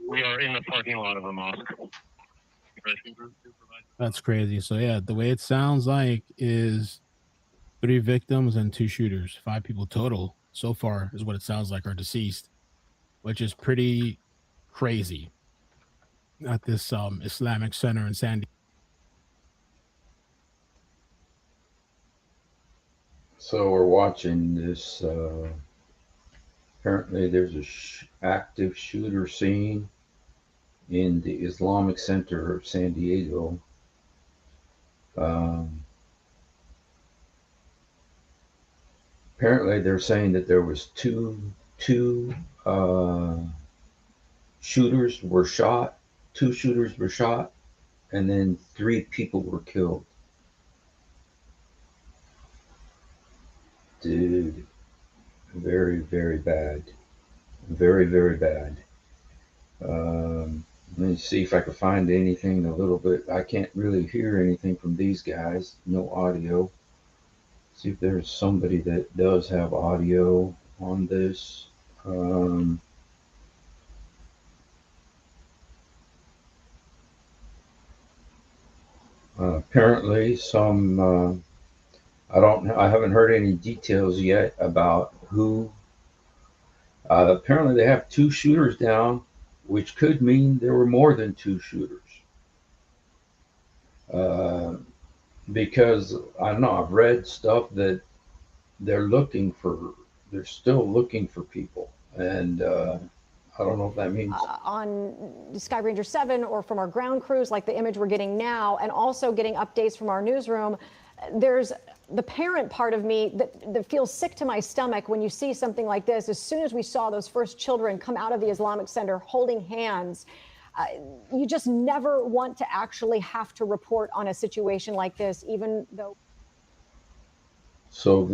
We are in the parking lot of a mosque. That's crazy. So yeah, the way it sounds like is three victims and two shooters, five people total so far is what it sounds like are deceased, which is pretty crazy at this Islamic center in San Diego. So we're watching this. Apparently, there's a active shooter scene in the Islamic Center of San Diego. Um, Apparently, they're saying that there was two uh, shooters were shot, two shooters were shot, and then three people were killed. Dude, very very bad, very very bad. Let me see if I can find anything a little bit. I can't really hear anything from these guys. No audio. See if there's somebody that does have audio on this. Um, Apparently, some I don't. I haven't heard any details yet about who. Apparently, they have two shooters down, which could mean there were more than two shooters. Uh, because I don't know. I've read stuff that they're looking for. They're still looking for people, and I don't know if that means on Sky Ranger 7 or from our ground crews, like the image we're getting now, and also getting updates from our newsroom. There's the parent part of me that feels sick to my stomach when you see something like this. As soon as we saw those first children come out of the Islamic Center holding hands, you just never want to actually have to report on a situation like this, even though. so.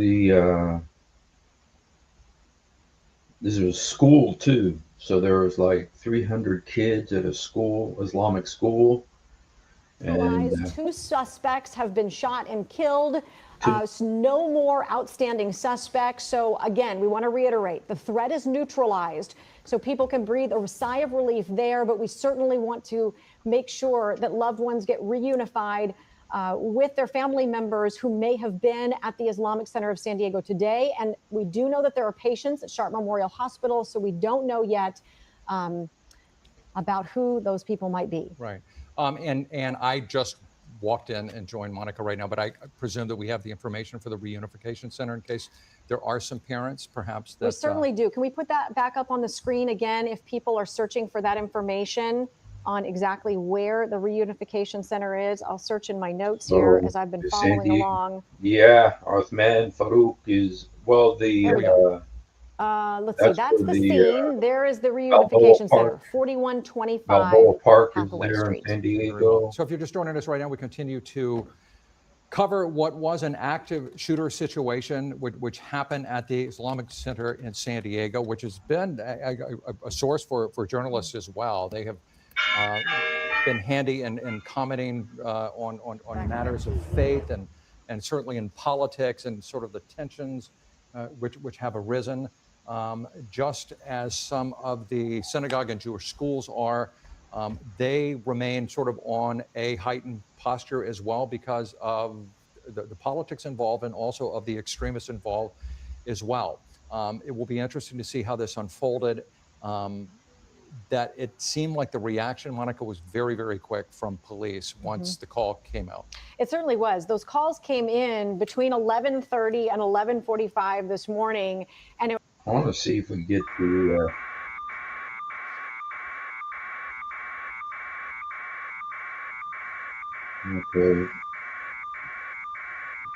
This was school too. So there was like 300 kids at a school, Islamic school, and Two suspects have been shot and killed. two, No more outstanding suspects. So again, we want to reiterate, the threat is neutralized, so people can breathe a sigh of relief there. But we certainly want to make sure that loved ones get reunified with their family members who may have been at the Islamic Center of San Diego today. And we do know that there are patients at Sharp Memorial Hospital, so we don't know yet about who those people might be. Right. And I just walked in and joined Monica right now, but I presume that we have the information for the reunification center in case there are some parents perhaps that. We certainly do. Can we put that back up on the screen again if people are searching for that information on exactly where the reunification center is? I'll search in my notes here as I've been following along. Yeah, Othman Farouk is, well, let's see, that's the scene. There is the reunification Balboa center, Park. 4125 Balboa Park is Hathaway there in Street. San Diego. So if you're just joining us right now, we continue to cover what was an active shooter situation which happened at the Islamic Center in San Diego, which has been a source for journalists as well. They have been handy in commenting on matters of faith and certainly in politics and sort of the tensions which have arisen, just as some of the synagogue and Jewish schools are. They remain sort of on a heightened posture as well because of the politics involved and also of the extremists involved as well. It will be interesting to see how this unfolded. That it seemed like the reaction, Monica, was very, very quick from police once the call came out. It certainly was. Those calls came in between 11:30 and 11:45 this morning. And I want to see if we get to. Okay.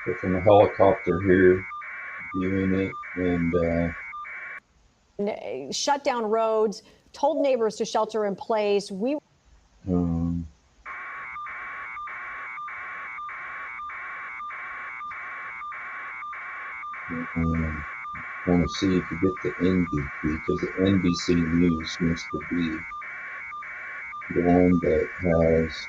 We're from a helicopter here, viewing it, and shut down roads, told neighbors to shelter in place. I want to see if you get the NBC, because the NBC News seems to be the one that has.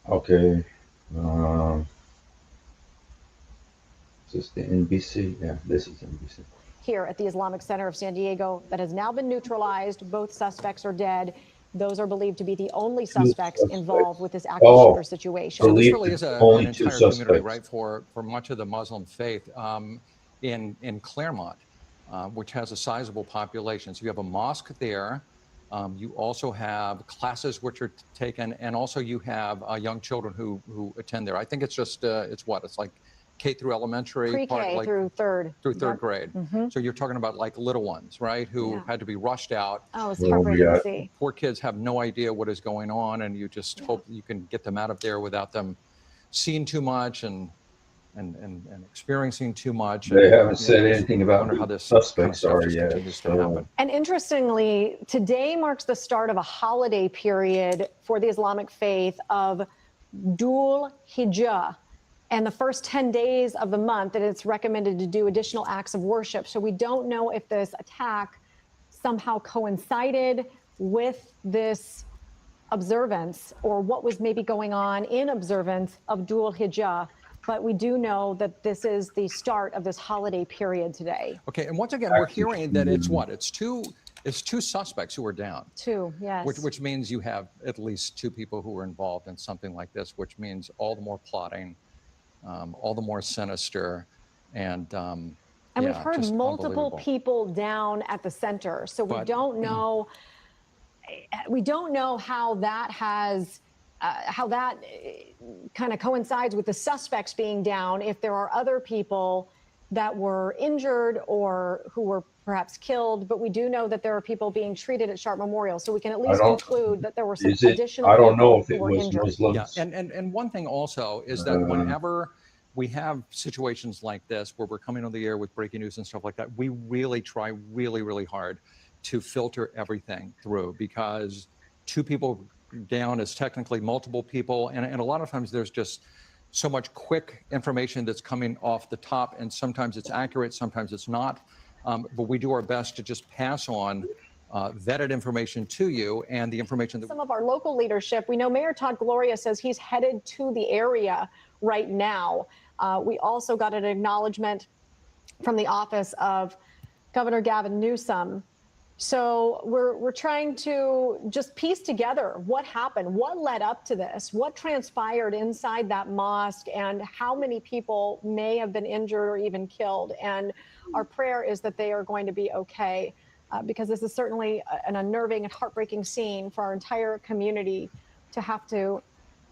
Okay. Is this the NBC? Yeah, this is NBC. Here at the Islamic Center of San Diego that has now been neutralized. Both suspects are dead. Those are believed to be the only suspects involved with this active shooter situation. So this Believed really is only an two entire community, suspects. right, for much of the Muslim faith in Claremont, which has a sizable population. So you have a mosque there. You also have classes which are taken, and also you have young children who attend there. I think it's just it's like K through elementary, Pre-K like, through third. through third Yep. grade. So you're talking about like little ones, right, who Yeah. had to be rushed out. Oh, it's Oh, heartbreaking yeah. to see. Poor kids have no idea what is going on, and you just hope you can get them out of there without them seeing too much and experiencing too much. They and, haven't said just anything about wonder who how the this kind of suspects stuff are just yet. continues to So, happen. And interestingly, today marks the start of a holiday period for the Islamic faith of Dhul Hijjah. And the first 10 days of the month that it's recommended to do additional acts of worship. So we don't know if this attack somehow coincided with this observance or what was maybe going on in observance of Dhul Hijjah. But we do know that this is the start of this holiday period today. Okay, and once again, we're hearing that it's two suspects who are down. Two, yes. Which means you have at least two people who are involved in something like this, which means all the more plotting, all the more sinister, and we've heard just multiple unbelievable. people down at the center, so we don't know. We don't know how that has. How that kind of coincides with the suspects being down, if there are other people that were injured or who were perhaps killed. But we do know that there are people being treated at Sharp Memorial. So we can at least conclude that there were some additional I don't know people if who it were was injured. Muslims. Yeah, and one thing also is that whenever we have situations like this where we're coming on the air with breaking news and stuff like that, we really try really hard to filter everything through, because two people down is technically multiple people, and a lot of times there's just so much quick information that's coming off the top, and sometimes it's accurate, sometimes it's not, but we do our best to just pass on vetted information to you, and the information that some of our local leadership, we know Mayor Todd Gloria says he's headed to the area right now. We also got an acknowledgement from the office of Governor Gavin Newsom. So we're trying to just piece together what happened, what led up to this, what transpired inside that mosque, and how many people may have been injured or even killed. And our prayer is that they are going to be okay, because this is certainly an unnerving and heartbreaking scene for our entire community to have to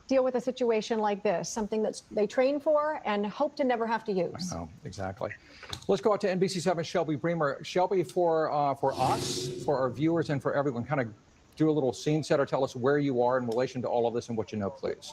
deal with a situation like this, something that they train for and hope to never have to use. I know, exactly. Let's go out to NBC7 Shelby Bremer. Shelby, for us, for our viewers, and for everyone, kind of do a little scene setter. Tell us where you are in relation to all of this and what you know, please.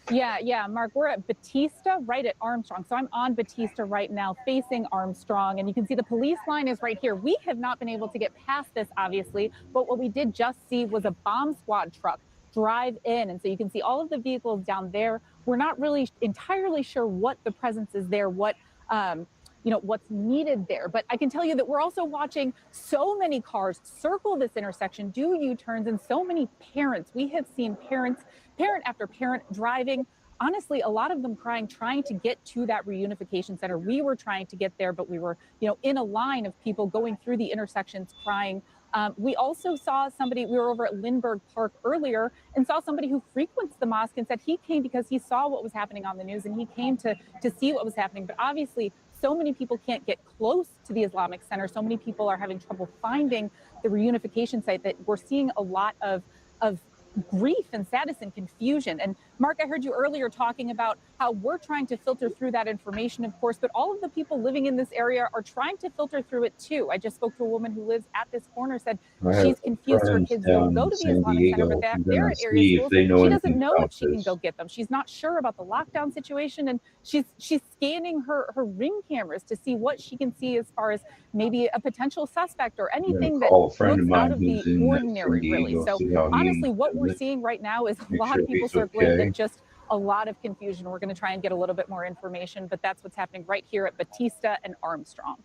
Yeah, Mark, we're at Batista, right at Armstrong. So I'm on Batista right now, facing Armstrong, and you can see the police line is right here. We have not been able to get past this, obviously, but what we did just see was a bomb squad truck drive in, and so you can see all of the vehicles down there. We're not really entirely sure what the presence is there, what what's needed there, but I can tell you that we're also watching so many cars circle this intersection, do U-turns, and so many parents. We have seen parent after parent driving, honestly, a lot of them crying, trying to get to that reunification center. We were trying to get there, but we were in a line of people going through the intersections crying. We also saw somebody, we were over at Lindbergh Park earlier and saw somebody who frequents the mosque and said he came because he saw what was happening on the news and he came to see what was happening. But obviously, so many people can't get close to the Islamic Center. So many people are having trouble finding the reunification site, that we're seeing a lot of grief and sadness and confusion. And Mark, I heard you earlier talking about how we're trying to filter through that information, of course, but all of the people living in this area are trying to filter through it too. I just spoke to a woman who lives at this corner, said she's confused. Her kids don't go to the Islamic Center, but they're at area schools. She doesn't know if she can go get them. She's not sure about the lockdown situation, and she's scanning her Ring cameras to see what she can see as far as maybe a potential suspect or anything that looks out of the ordinary, really. So honestly, what we're seeing right now is a lot of people circling and just a lot of confusion. We're going to try and get a little bit more information, but that's what's happening right here at Batista and Armstrong.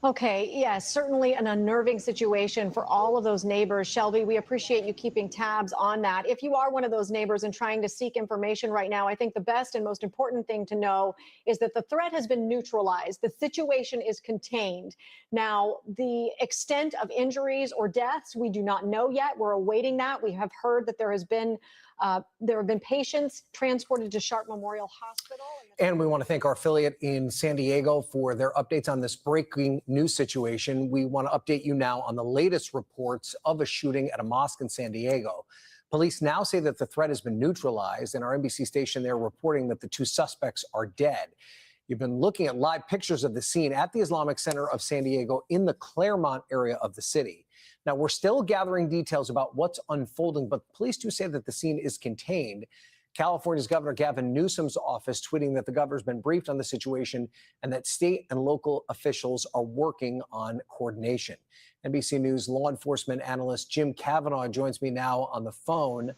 Okay, yes, certainly an unnerving situation for all of those neighbors. Shelby, we appreciate you keeping tabs on that. If you are one of those neighbors and trying to seek information right now, I think the best and most important thing to know is that the threat has been neutralized. The situation is contained. Now, the extent of injuries or deaths, we do not know yet. We're awaiting that. We have heard that there have been patients transported to Sharp Memorial Hospital. And we want to thank our affiliate in San Diego for their updates on this breaking news situation. We want to update you now on the latest reports of a shooting at a mosque in San Diego. Police now say that the threat has been neutralized, and our NBC station there reporting that the 2 suspects are dead. You've been looking at live pictures of the scene at the Islamic Center of San Diego in the Claremont area of the city. Now, we're still gathering details about what's unfolding, but police do say that the scene is contained. California's Governor Gavin Newsom's office tweeting that the governor's been briefed on the situation and that state and local officials are working on coordination. NBC News law enforcement analyst Jim Kavanaugh joins me now on the phone.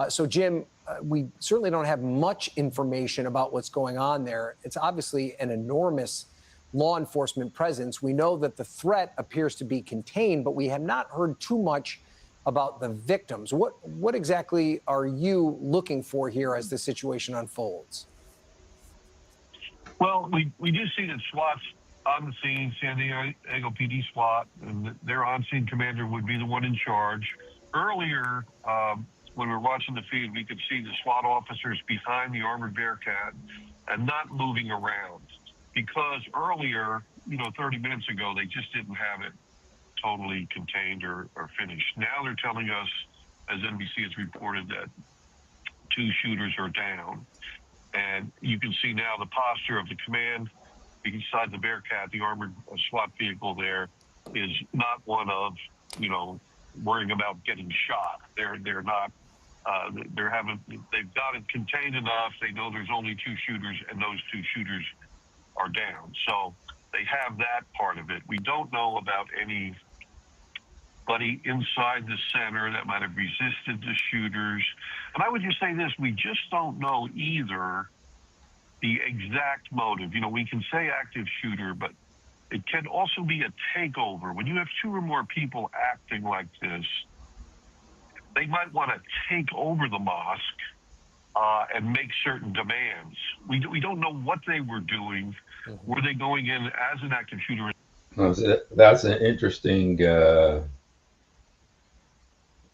So, Jim, we certainly don't have much information about what's going on there. It's obviously an enormous law enforcement presence. We know that the threat appears to be contained, but we have not heard too much about the victims. What exactly are you looking for here as the situation unfolds? Well, we do see that SWAT's on the scene, San Diego PD SWAT, and their on-scene commander would be the one in charge. Earlier, when we were watching the feed, we could see the SWAT officers behind the armored Bearcat and not moving around, because earlier, 30 minutes ago, they just didn't have it totally contained or finished. Now they're telling us, as NBC has reported, that 2 shooters are down. And you can see now the posture of the command beside the Bearcat, the armored SWAT vehicle there, is not one of, worrying about getting shot. They're not, they've got it contained enough. They know there's only 2 shooters, and those 2 shooters are down. So they have that part of it. We don't know about anybody inside the center that might have resisted the shooters. And I would just say this, we just don't know either the exact motive. We can say active shooter, but it can also be a takeover. When you have 2 or more people acting like this, they might want to take over the mosque and make certain demands. We don't know what they were doing. Were they going in as an active shooter? That's an interesting.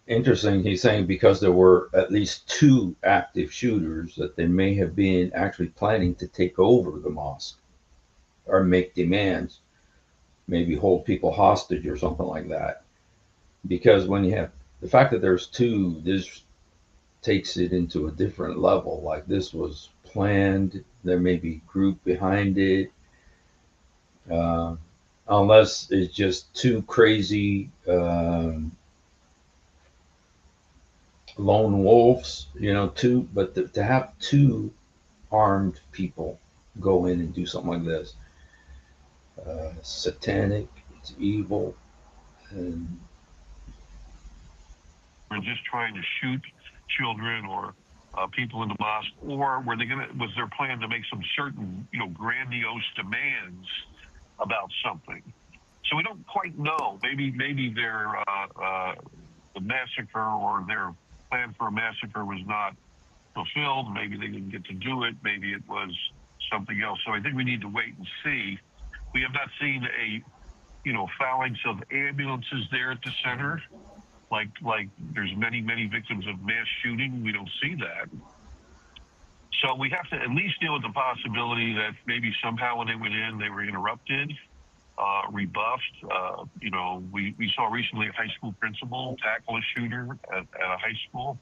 Interesting. He's saying because there were at least 2 active shooters that they may have been actually planning to take over the mosque or make demands, maybe hold people hostage or something like that. Because when you have the fact that there's 2, this takes it into a different level. Like this was planned. There may be group behind it. Unless it's just 2 crazy lone wolves, 2, but to have 2 armed people go in and do something like this, satanic, it's evil, and We're just trying to shoot children or people in the mosque, or was their plan to make some certain, grandiose demands about something? So we don't quite know. Maybe their the massacre or their plan for a massacre was not fulfilled. Maybe they didn't get to do it. Maybe it was something else. So I think we need to wait and see. We have not seen a, phalanx of ambulances there at the center. Like there's many victims of mass shooting. We don't see that. So we have to at least deal with the possibility that maybe somehow when they went in, they were interrupted, rebuffed. We saw recently a high school principal tackle a shooter at a high school.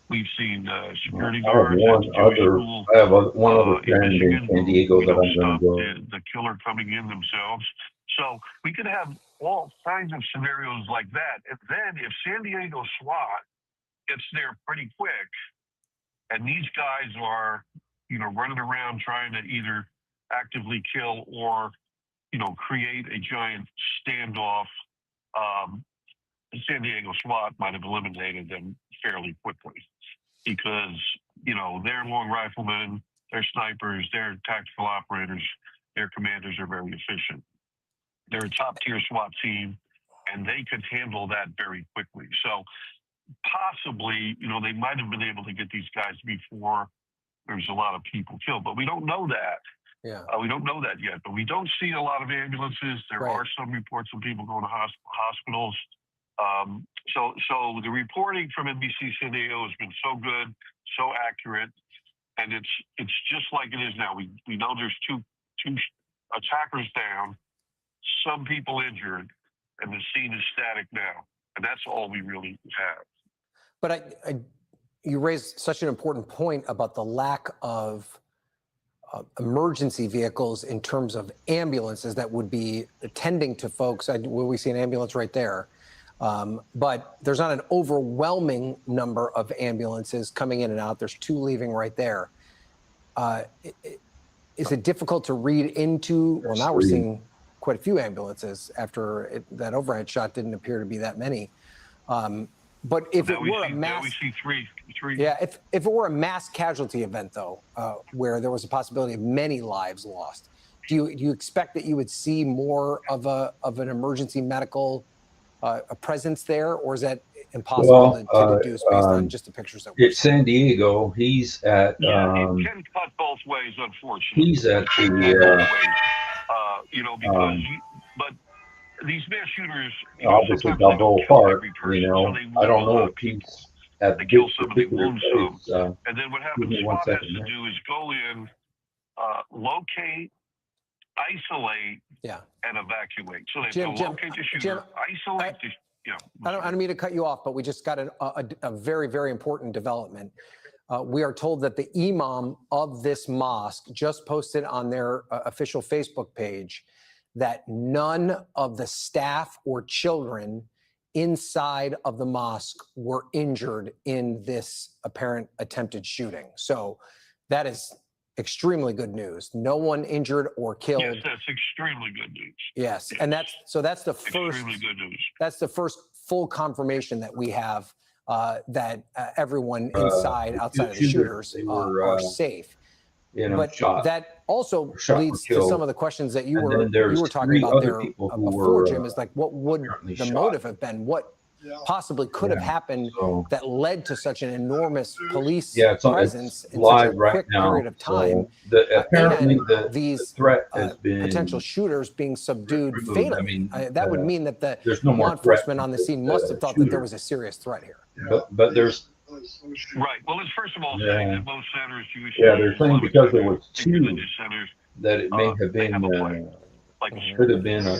We've seen security guards at the Jewish school. I have one other in friend in Michigan San Diego that I'm going stop to go. the killer coming in themselves. So we could have all kinds of scenarios like that. And then if San Diego SWAT gets there pretty quick, and these guys are, running around trying to either actively kill or, create a giant standoff, San Diego SWAT might have eliminated them fairly quickly because, they're long riflemen, they're snipers, they're tactical operators, their commanders are very efficient. They're a top tier SWAT team, and they could handle that very quickly. So possibly, they might have been able to get these guys before there's a lot of people killed, but we don't know that. Yeah. We don't know that yet, but we don't see a lot of ambulances. There Right. are some reports of people going to hospitals. So the reporting from NBC San Diego has been so good, so accurate, and it's just like it is now. We know there's two attackers down, some people injured, and the scene is static now, and that's all we really have. But you raised such an important point about the lack of emergency vehicles in terms of ambulances that would be attending to folks. We see an ambulance right there. But there's not an overwhelming number of ambulances coming in and out. There's 2 leaving right there. Is it difficult to read into? Well, now we're seeing quite a few ambulances after that overhead shot didn't appear to be that many. But if it were a mass, we see three. Yeah, if it were a mass casualty event, though, where there was a possibility of many lives lost, do you expect that you would see more of an emergency medical a presence there, or is that impossible to deduce based on just the pictures that we're It's San Diego. He's at. It can cut both ways, unfortunately. He's at the. Because but these mass shooters, obviously they'll go apart. So I don't know if he's at they kill some, they particular wound place. some, and then what happens? SWAT has to here. do is go in, locate, isolate, and evacuate. So they have to locate the shooter, isolate the. I don't mean to cut you off, but we just got a very, very important development. We are told that the imam of this mosque just posted on their official Facebook page that none of the staff or children inside of the mosque were injured in this apparent attempted shooting. So that is extremely good news. No one injured or killed. Yes, that's extremely good news. Yes, and that's the first. Extremely good news. That's the first full confirmation that we have that everyone inside, outside of the shooters, are safe. But shot. that also leads to some of the questions that you were talking about there before, Jim. Is like, what would the motive have been? What possibly could have happened that led to such an enormous police presence in such a quick period of time? Apparently, these threat has been potential shooters being subdued fatally. That would mean that the there's no more law enforcement on the scene must have thought that there was a serious threat here. But there's. Right. Well, let's first of all say that most centers, Jewish they're saying because there was 2 centers, that it may have been could have been a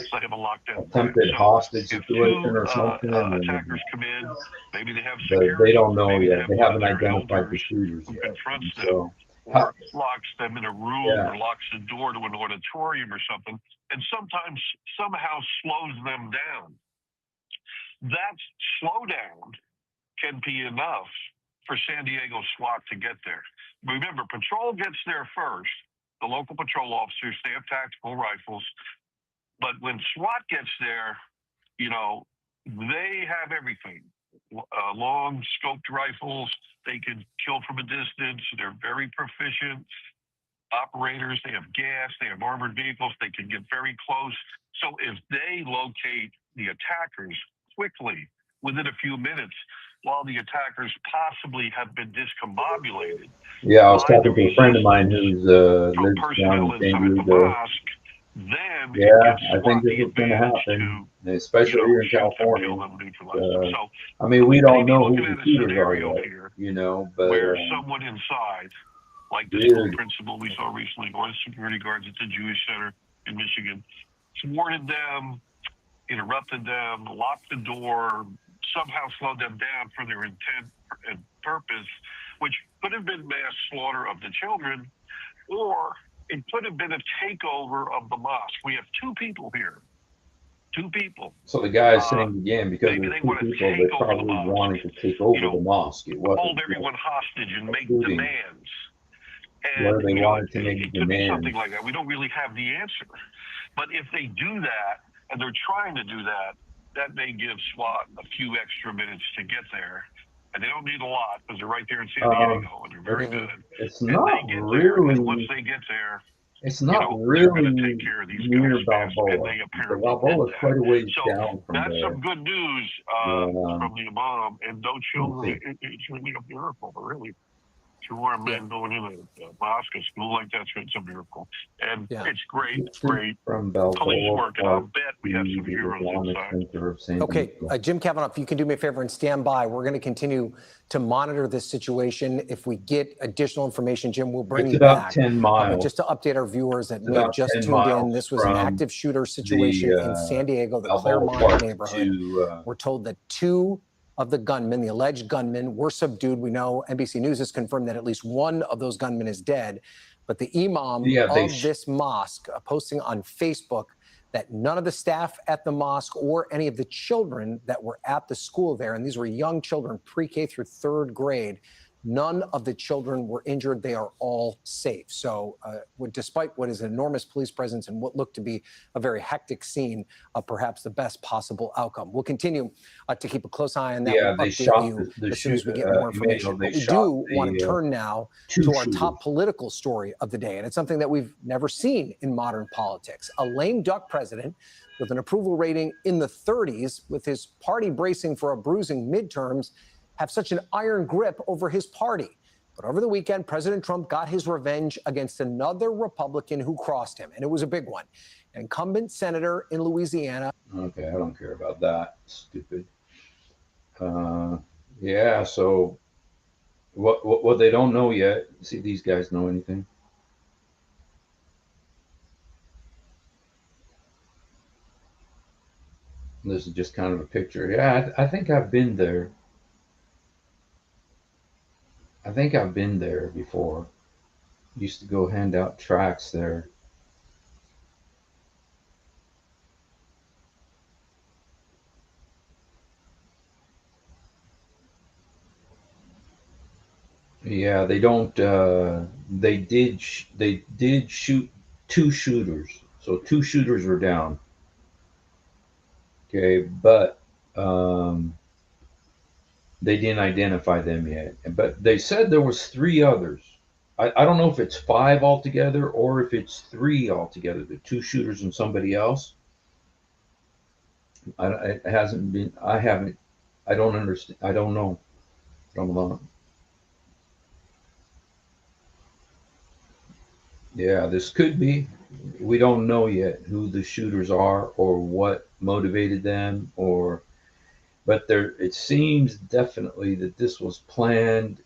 attempted hostage situation or something. Attackers come in, maybe they have security. They don't know yet. They haven't identified the shooters yet. Confronts them, or locks them in a room, or locks the door to an auditorium or something, and sometimes somehow slows them down. That slowdown can be enough for San Diego SWAT to get there. Remember, patrol gets there first. The local patrol officers, they have tactical rifles. But when SWAT gets there, they have everything. Long scoped rifles, they can kill from a distance. They're very proficient operators. They have gas, they have armored vehicles. They can get very close. So if they locate the attackers quickly, within a few minutes, while the attackers possibly have been discombobulated. Yeah, I was talking to a friend of mine who's lives down in San Diego. Then I think this is going to happen, especially here in California. I mean, we don't know who the shooters are yet, but where someone inside, like the school principal we saw recently, or the security guards at the Jewish Center in Michigan, thwarted them, interrupted them, locked the door, somehow slowed them down for their intent and purpose, which could have been mass slaughter of the children, or it could have been a takeover of the mosque. We have 2 people here. 2 people. So the guy is saying again, because there's 2 people that probably wanted to take over the mosque. It wasn't hold everyone hostage and make demands. And whether they wanted to make demands. Something like that. We don't really have the answer. But if they do that, and they're trying to do that, that may give SWAT a few extra minutes to get there. And they don't need a lot because they're right there in San Diego and they're very good. It's not really. Once they get there, It's you not know, they're going to really take care of these near guys fast, and Balboa. they So apparently did Balboa is that. quite a ways So down from that's there. some good news Yeah. from the imam. And don't show it's really a miracle, really. Two armed men going in a mosque, a school like that's it's a miracle, and it's great. It's great. From Police Balboa working. I'll Park bet we have to some the heroes Islamic inside. Center of San Okay, Diego. Jim Kavanaugh, if you can do me a favor and stand by, we're going to continue to monitor this situation. If we get additional information, Jim, we'll bring It's you about back. 10 miles. But just to update our viewers that It's may have about just 10 tuned in, miles this was an from active shooter situation in San Diego, the Balboa Claremont Park neighborhood. to, We're told that two of the gunmen, the alleged gunmen, were subdued. We know NBC News has confirmed that at least one of those gunmen is dead. But the imam of this mosque posting on Facebook that none of the staff at the mosque or any of the children that were at the school there, and these were young children, pre-K through third grade, none of the children were injured. They are all safe. So despite what is an enormous police presence and what looked to be a very hectic scene, perhaps the best possible outcome. We'll continue to keep a close eye on that. Yeah, we'll they update shot you the as soon as we get more information. But we do want to turn now to our top political story of the day. And it's something that we've never seen in modern politics. A lame duck president with an approval rating in the 30s, with his party bracing for a bruising midterms, have such an iron grip over his party. But over the weekend, President Trump got his revenge against another Republican who crossed him, and it was a big one. An incumbent senator in Louisiana. Okay, I don't care about that. Stupid. Yeah, so what they don't know yet, see these guys know anything? This is just kind of a picture. Yeah, I think I've been there. I think I've been there before. Used to go hand out tracts there. Yeah, they don't. They did shoot two shooters. So two shooters were down. Okay, but they didn't identify them yet. But they said there was three others. I don't know if it's five altogether or if it's three altogether. The two shooters and somebody else. It hasn't been. I haven't. I don't understand. I don't know. Don't know. Yeah, this could be. We don't know yet who the shooters are or what motivated them, but there. It seems definitely that this was planned,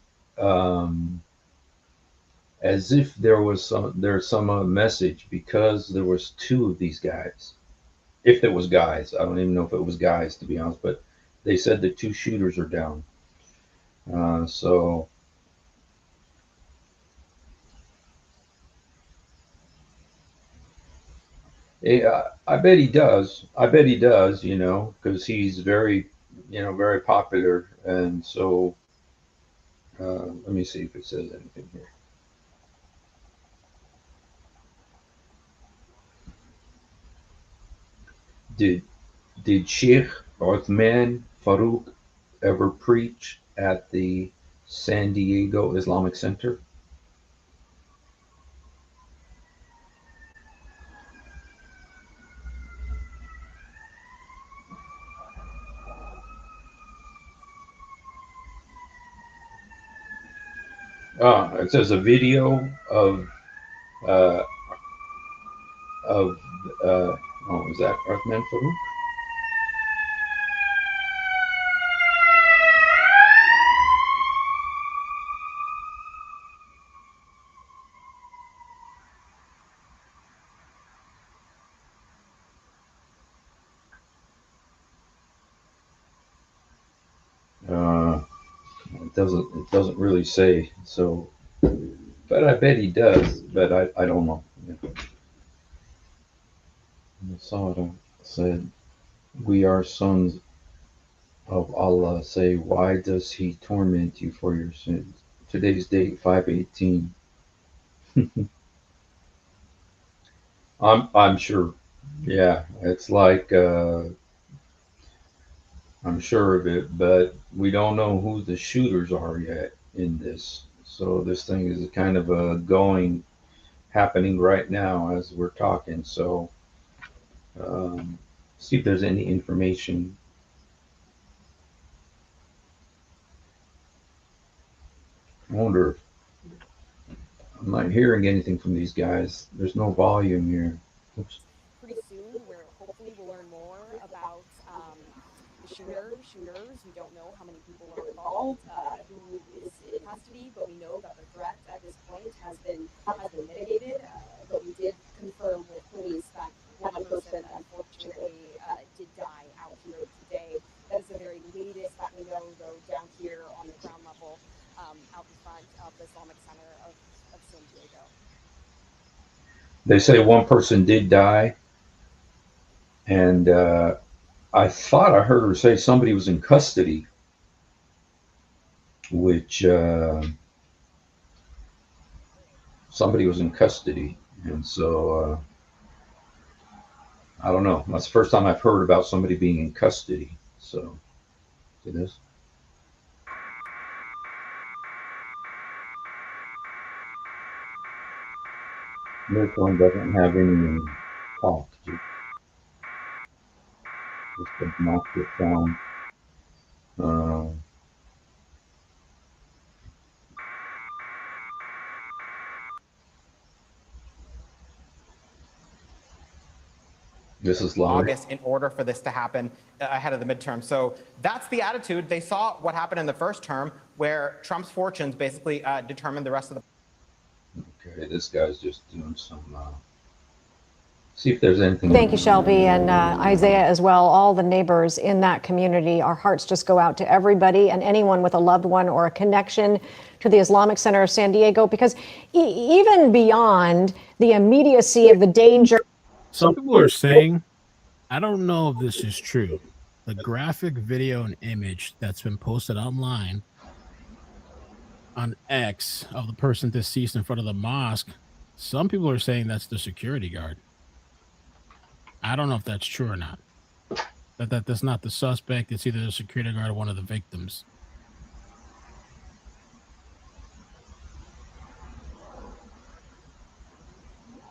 as if there's some message, because there was two of these guys. If it was guys, I don't even know if it was guys, to be honest. But they said the two shooters are down. So. Yeah, I bet he does. I bet he does, because he's very, very popular. And so, let me see if it says anything here. Did Sheikh Othman Farouk ever preach at the San Diego Islamic Center? It says a video of uh, of is that Othman Farouk? It doesn't really say. So, but I bet he does. But I don't know. Masada said, "We are sons of Allah." Say, why does He torment you for your sins? Today's date 5/18. I'm sure. Yeah, it's like I'm sure of it, but we don't know who the shooters are yet in this. So this thing is kind of happening right now as we're talking. So see if there's any information. I wonder if I'm not hearing anything from these guys. There's no volume here. Oops. Pretty soon, where hopefully we'll learn more about the shooters. We don't know how many people are involved, who is in custody, but we know that the threat at this point has been mitigated. But we did confirm with police that one person, unfortunately, did die out here today. That is the very latest that we know, though, down here on the ground level, out in front of the Islamic Center of San Diego. They say one person did die, and I thought I heard her say somebody was in custody, which somebody was in custody, and so I don't know. That's the first time I've heard about somebody being in custody. So, see this? This one doesn't have any talk. Just obnoxious sound. This is live. August in order for this to happen ahead of the midterm. So that's the attitude. They saw what happened in the first term where Trump's fortunes basically determined the rest of the. Okay, this guy's just doing some. See if there's anything. Thank you, Shelby, and Isaiah as well. All the neighbors in that community, our hearts just go out to everybody and anyone with a loved one or a connection to the Islamic Center of San Diego, because even beyond the immediacy of the danger. Some people are saying, I don't know if this is true, the graphic video and image that's been posted online on X of the person deceased in front of the mosque, some people are saying that's the security guard. I don't know if that's true or not. That's not the suspect. It's either the security guard or one of the victims.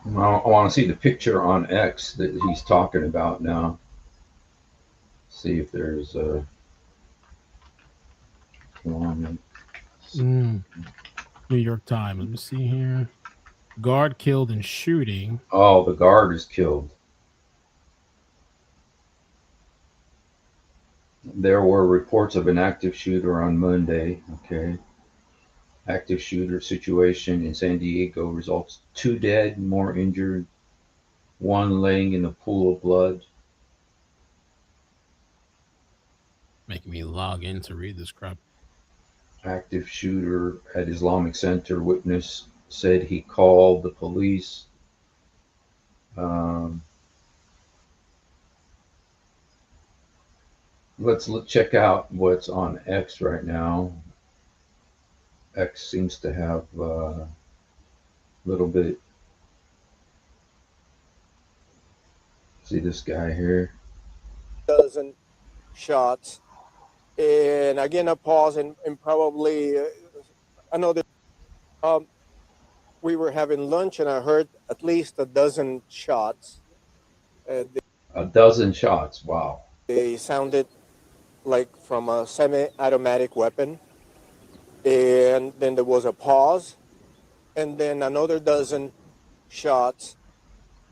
Well, I want to see the picture on X that he's talking about now. See if there's a. New York Times. Let me see here. Guard killed in shooting. Oh, the guard is killed. There were reports of an active shooter on Monday. Okay. Active shooter situation in San Diego results 2 dead, more injured, 1 laying in a pool of blood. Making me log in to read this crap. Active shooter at Islamic Center. Witness said he called the police. Let's check out what's on X right now. X seems to have a little bit. See this guy here? Dozen shots. And again, a pause and probably another. We were having lunch and I heard at least a dozen shots. A dozen shots, wow. They sounded like from a semi-automatic weapon. And then there was a pause, and then another dozen shots,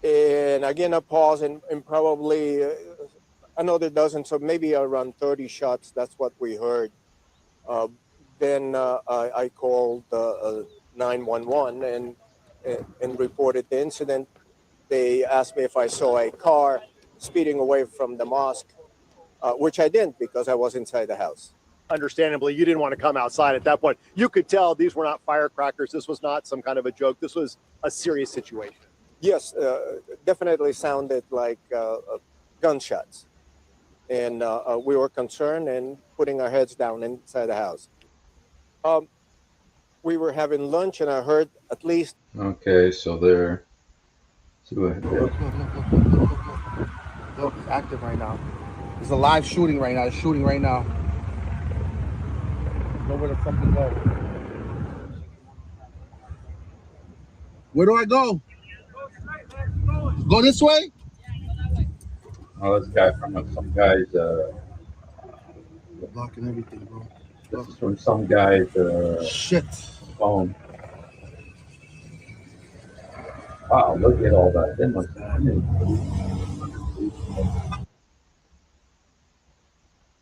and again a pause, and probably another dozen, so maybe around 30 shots. That's what we heard. Then I called 911 and reported the incident. They asked me if I saw a car speeding away from the mosque, which I didn't because I was inside the house. Understandably, you didn't want to come outside at that point. You could tell these were not firecrackers. This was not some kind of a joke. This was a serious situation. Yes, definitely sounded like gunshots. And we were concerned and putting our heads down inside the house. We were having lunch and I heard at least. Okay, so there. Look, it's active right now. It's a live shooting right now. It's shooting right now. Nowhere to fucking go. Where do I go? Go this way? Oh, this guy from some guy's. Blocking everything, bro. This is from some guy's Shit. phone. Wow, look at all that. That must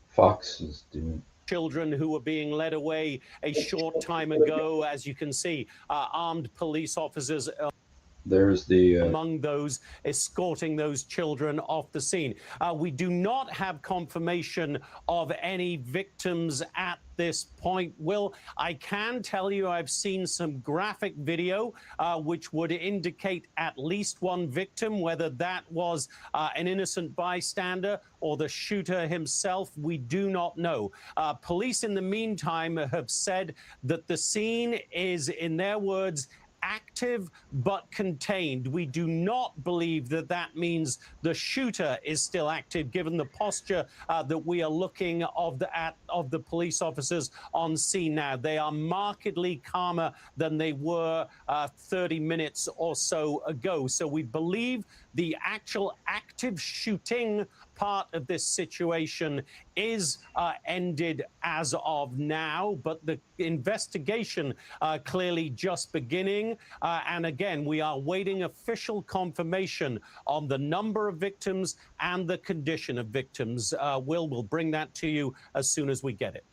Fox is doing. Children who were being led away a short time ago, as you can see, armed police officers. There's the among those escorting those children off the scene. We do not have confirmation of any victims at this point. Will, I can tell you I've seen some graphic video which would indicate at least one victim. Whether that was an innocent bystander or the shooter himself, we do not know. Police in the meantime have said that the scene is, in their words, active but contained. We do not believe that that means the shooter is still active, given the posture that we are looking of the police officers on scene now. They are markedly calmer than they were 30 minutes or so ago. So we believe the actual active shooting part of this situation is ended as of now, but the investigation clearly just beginning. And again, we are waiting official confirmation on the number of victims and the condition of victims. We'll bring that to you as soon as we get it.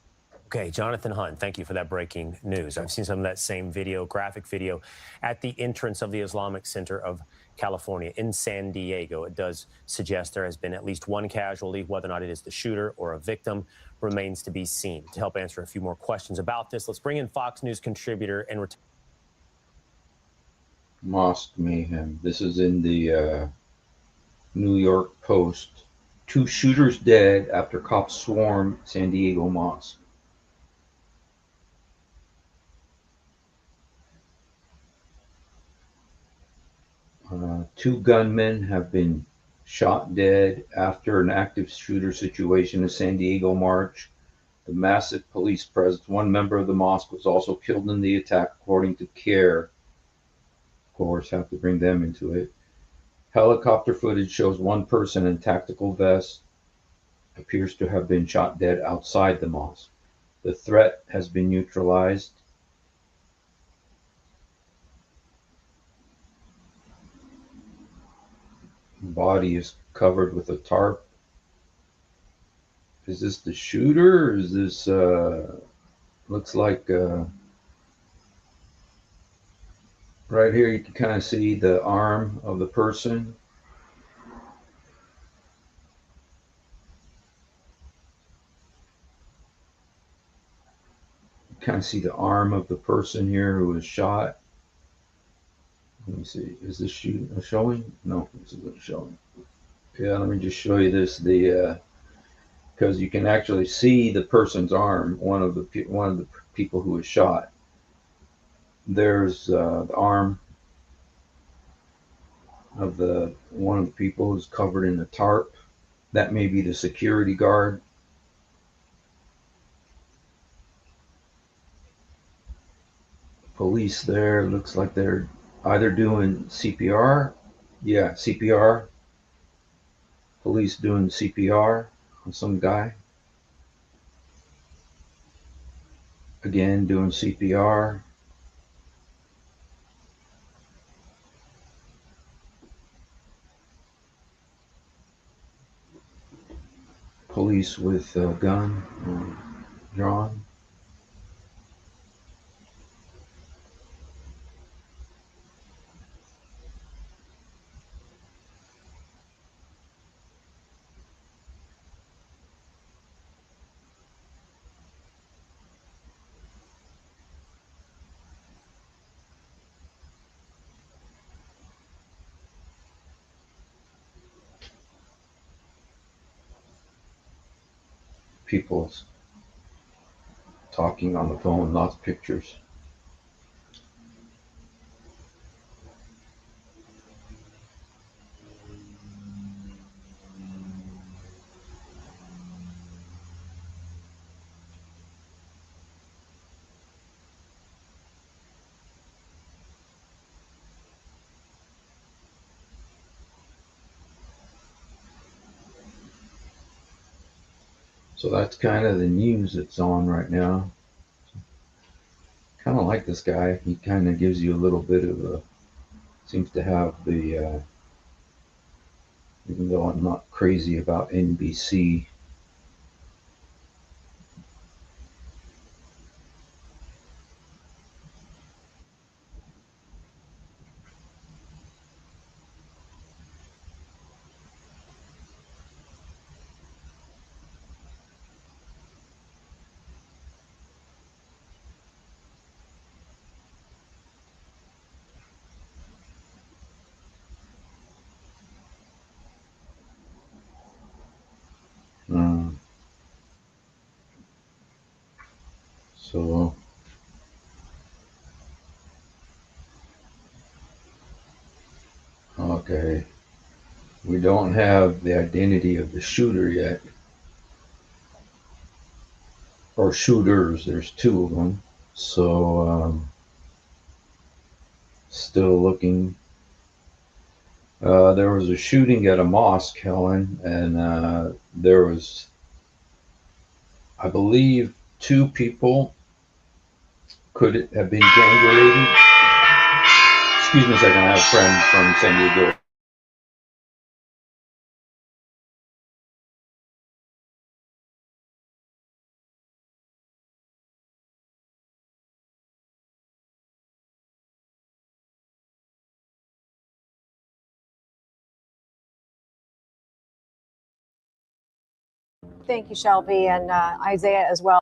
Okay, Jonathan Hunt, thank you for that breaking news. I've seen some of that same video, graphic video, at the entrance of the Islamic Center of California in San Diego. It does suggest there has been at least one casualty. Whether or not it is the shooter or a victim remains to be seen. To help answer a few more questions about this, let's bring in Fox News contributor and Mosque mayhem. This is in the New York Post. 2 shooters dead after cops swarm San Diego mosque. Two gunmen have been shot dead after an active shooter situation in San Diego March. The massive police presence. One member of the mosque was also killed in the attack, according to CARE. Of course, have to bring them into it. Helicopter footage shows one person in tactical vest appears to have been shot dead outside the mosque. The threat has been neutralized. Body is covered with a tarp. Is this the shooter? Or is this looks like right here you can kind of see the arm of the person. You kind of see the arm of the person here who was shot. Let me see. Is this showing? No, this isn't showing. Yeah, let me just show you this. Because you can actually see the person's arm. One of the people who was shot. There's the arm of one of the people who's covered in a tarp. That may be the security guard. Police there. Looks like they're either doing CPR. Yeah, CPR. Police doing CPR on some guy. Again, doing CPR. Police with a gun drawn. People talking on the phone, lots of pictures. So that's kind of the news that's on right now. Kind of like this guy. He kind of gives you a little bit of a, seems to have the, even though I'm not crazy about NBC. So okay, we don't have the identity of the shooter yet, or shooters. There's two of them. So still looking. There was a shooting at a mosque, Helen, and there was, I believe, two people. Could it have been gang related? Excuse me a second. I have a friend from San Diego. Thank you, Shelby, and Isaiah as well.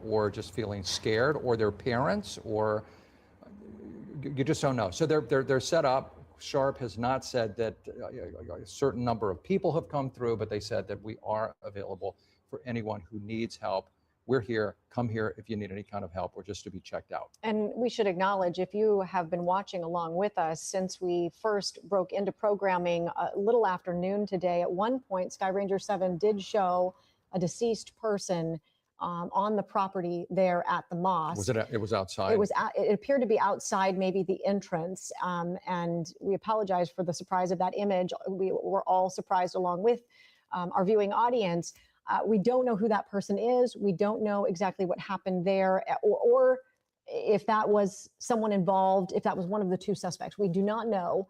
Or just feeling scared, or their parents, or you just don't know. So they're set up. Sharp has not said that a certain number of people have come through, but they said that we are available for anyone who needs help. We're here. Come here if you need any kind of help or just to be checked out. And we should acknowledge, if you have been watching along with us since we first broke into programming a little after noon today, at one point, Sky Ranger 7 did show a deceased person on the property there at the mosque. It was outside? It appeared to be outside, maybe the entrance. And we apologize for the surprise of that image. We were all surprised along with our viewing audience. We don't know who that person is. We don't know exactly what happened there, or if that was someone involved, if that was one of the two suspects. We do not know,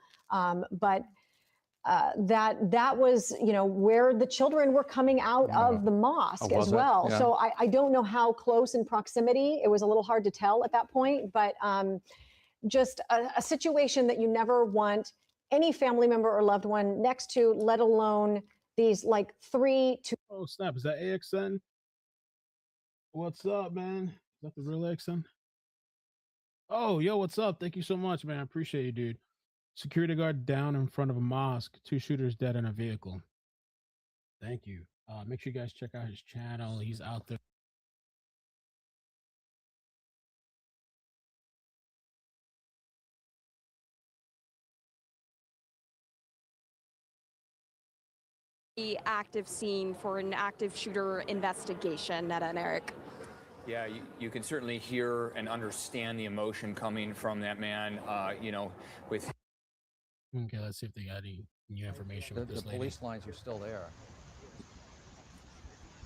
but that was, where the children were coming out of the mosque as well. Yeah. So I don't know how close in proximity. It was a little hard to tell at that point, but just a situation that you never want any family member or loved one next to, let alone these like 3 to. Oh snap! Is that AXN? What's up, man? Is that the real AXN? Oh, yo, what's up? Thank you so much, man. I appreciate you, dude. Security guard down in front of a mosque. 2 shooters dead in a vehicle. Thank you. Make sure you guys check out his channel. He's out there. The active scene for an active shooter investigation, Netta and Eric. Yeah, you can certainly hear and understand the emotion coming from that man, with. Okay, let's see if they got any new information with this The lady. police lines are still there.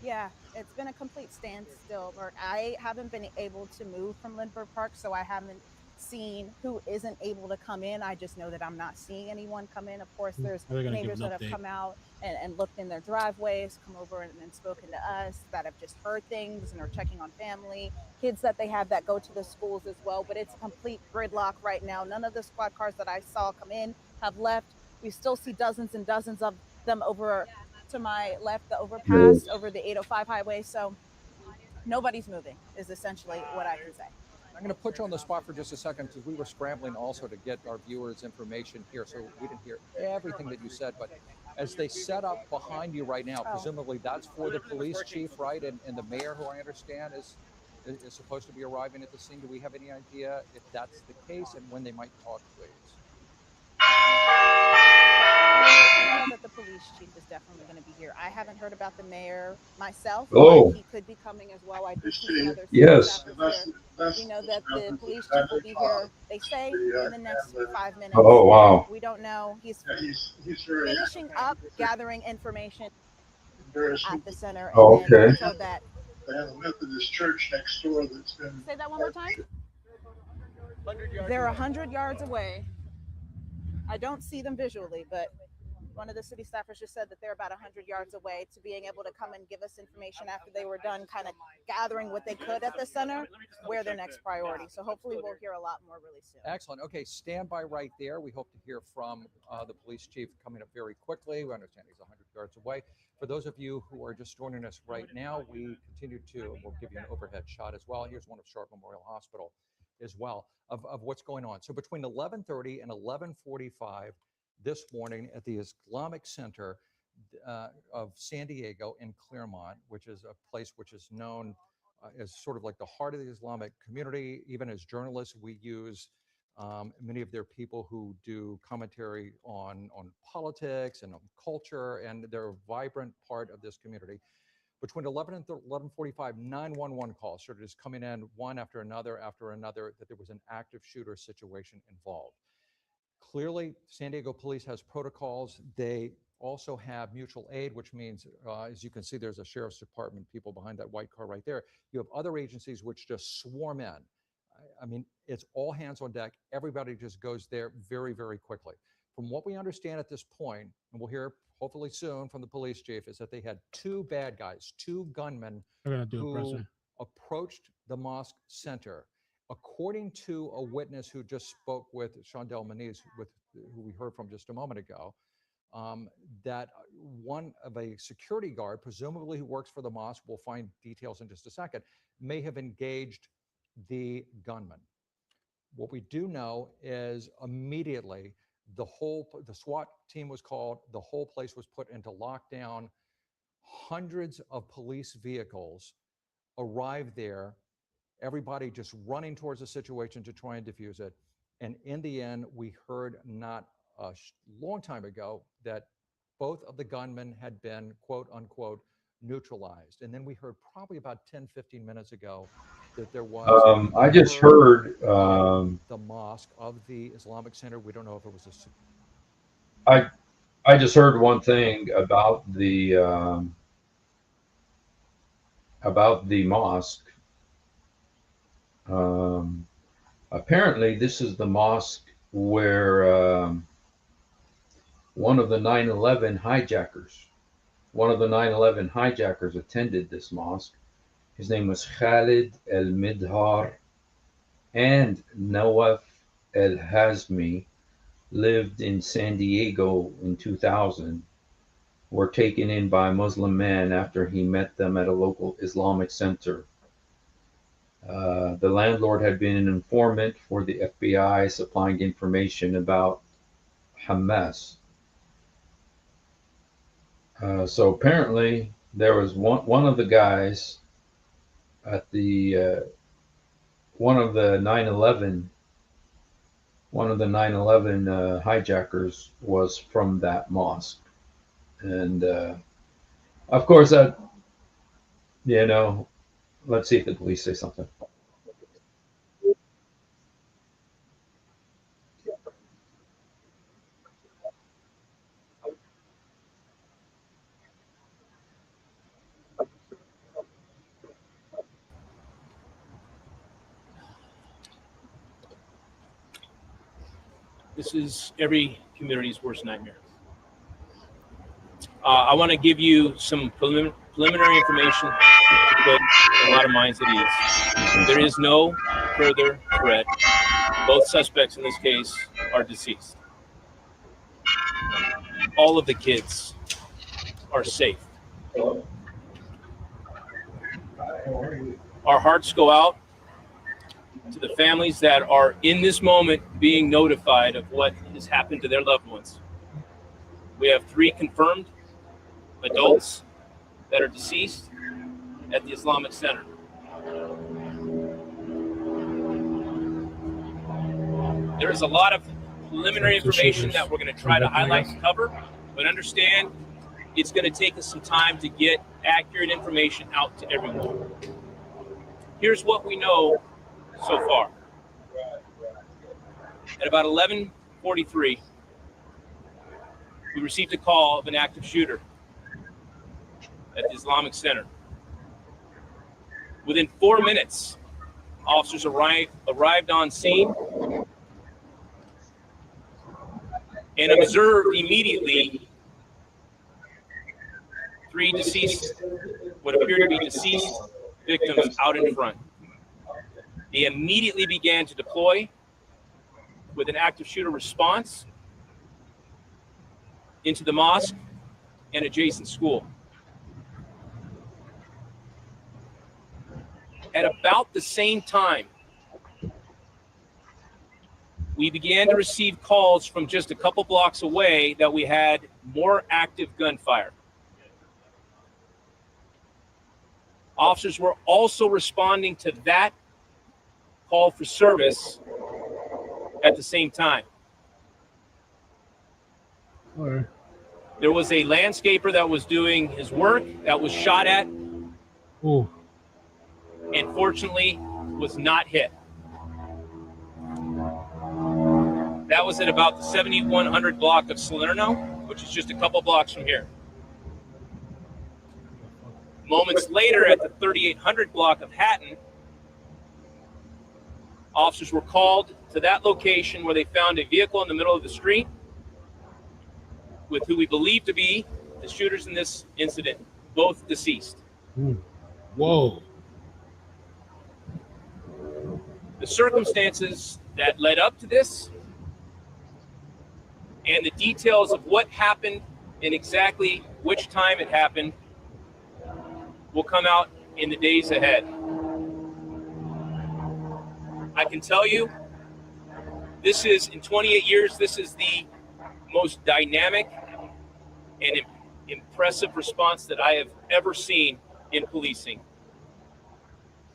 Yeah, it's been a complete standstill. I haven't been able to move from Lindbergh Park, so I haven't seen who isn't able to come in. I just know that I'm not seeing anyone come in. Of course, there's neighbors that have come out and looked in their driveways, come over and spoken to us, that have just heard things and are checking on family, kids that they have that go to the schools as well. But it's a complete gridlock right now. None of the squad cars that I saw come in have left. We still see dozens and dozens of them over to my left, the overpass over the 805 highway. So nobody's moving is essentially what I can say. I'm going to put you on the spot for just a second because we were scrambling also to get our viewers information here, so we didn't hear everything that you said. But as they set up behind you right now, presumably that's for the police chief, right? And the mayor, who I understand is supposed to be arriving at the scene. Do we have any idea if that's the case and when they might talk, please? I know that the police chief is definitely going to be here. I haven't heard about the mayor myself. Oh. He could be coming as well. I do see some other Yes. staffers here. We know that the police chief will be here, they say, in the next 5 minutes. Oh, wow. We don't know. He's finishing up gathering information at the center. And Oh, then okay. so that They have a Methodist church next door that's been. Say that one more time. They're 100 yards away. I don't see them visually, but one of the city staffers just said that they're about 100 yards away to being able to come and give us information after they were done kind of gathering what they could at the center, where their next priority. So hopefully we'll hear a lot more really soon. Excellent. Okay, stand by right there. We hope to hear from the police chief coming up very quickly. We understand he's 100 yards away. For those of you who are just joining us right now, we continue to, we'll give you an overhead shot as well. Here's one of Sharp Memorial Hospital as well of what's going on. So between 11:30 and 11:45 this morning at the Islamic Center of San Diego in Claremont, which is a place which is known as sort of like the heart of the Islamic community. Even as journalists, we use many of their people who do commentary on politics and on culture, and they're a vibrant part of this community. Between 11 and 11:45, 911 calls started just coming in one after another, that there was an active shooter situation involved. Clearly, San Diego police has protocols. They also have mutual aid, which means, as you can see, there's a sheriff's department, people behind that white car right there. You have other agencies which just swarm in. I mean, it's all hands on deck. Everybody just goes there very, very quickly. From what we understand at this point, and we'll hear hopefully soon from the police chief, is that they had 2 bad guys, 2 gunmen who approached the mosque center. According to a witness who just spoke with Shondell Maniz, who we heard from just a moment ago, that one of a security guard, presumably who works for the mosque, we'll find details in just a second, may have engaged the gunman. What we do know is immediately the SWAT team was called, the whole place was put into lockdown. Hundreds of police vehicles arrived there, everybody just running towards the situation to try and defuse it. And in the end, we heard not a long time ago that both of the gunmen had been, quote unquote, neutralized. And then we heard probably about 10, 15 minutes ago that there was I just heard the mosque of the Islamic Center. We don't know if it was I just heard one thing about the mosque. Apparently, this is the mosque where one of the 9/11 hijackers attended this mosque. His name was Khalid al-Midhar, and Nawaf al-Hazmi lived in San Diego in 2000, were taken in by a Muslim man after he met them at a local Islamic center. The landlord had been an informant for the FBI, supplying information about Hamas. So apparently, there was one of the guys at the one of the 9/11 hijackers was from that mosque, and of course that let's see if the police say something. This is every community's worst nightmare. I want to give you some preliminary information to put a lot of minds at ease. There is no further threat. Both suspects in this case are deceased. All of the kids are safe. Our hearts go out to the families that are in this moment being notified of what has happened to their loved ones. We have 3 confirmed adults that are deceased at the Islamic Center. There is a lot of preliminary information that we're going to try to highlight and cover, but understand it's going to take us some time to get accurate information out to everyone. Here's what we know so far. At about 11:43, we received a call of an active shooter at the Islamic Center. Within 4 minutes, officers arrived on scene and observed immediately 3 deceased, what appeared to be deceased victims out in front. They immediately began to deploy with an active shooter response into the mosque and adjacent school. At about the same time, we began to receive calls from just a couple blocks away that we had more active gunfire. Officers were also responding to that call for service at the same time. There was a landscaper that was doing his work that was shot at. Ooh. And fortunately was not hit. That was at about the 7100 block of Salerno, which is just a couple blocks from here. Moments later, at the 3800 block of Hatton, officers were called to that location where they found a vehicle in the middle of the street with who we believe to be the shooters in this incident, both deceased. Whoa. The circumstances that led up to this and the details of what happened and exactly which time it happened will come out in the days ahead. I can tell you, this is, in 28 years, this is the most dynamic and impressive response that I have ever seen in policing.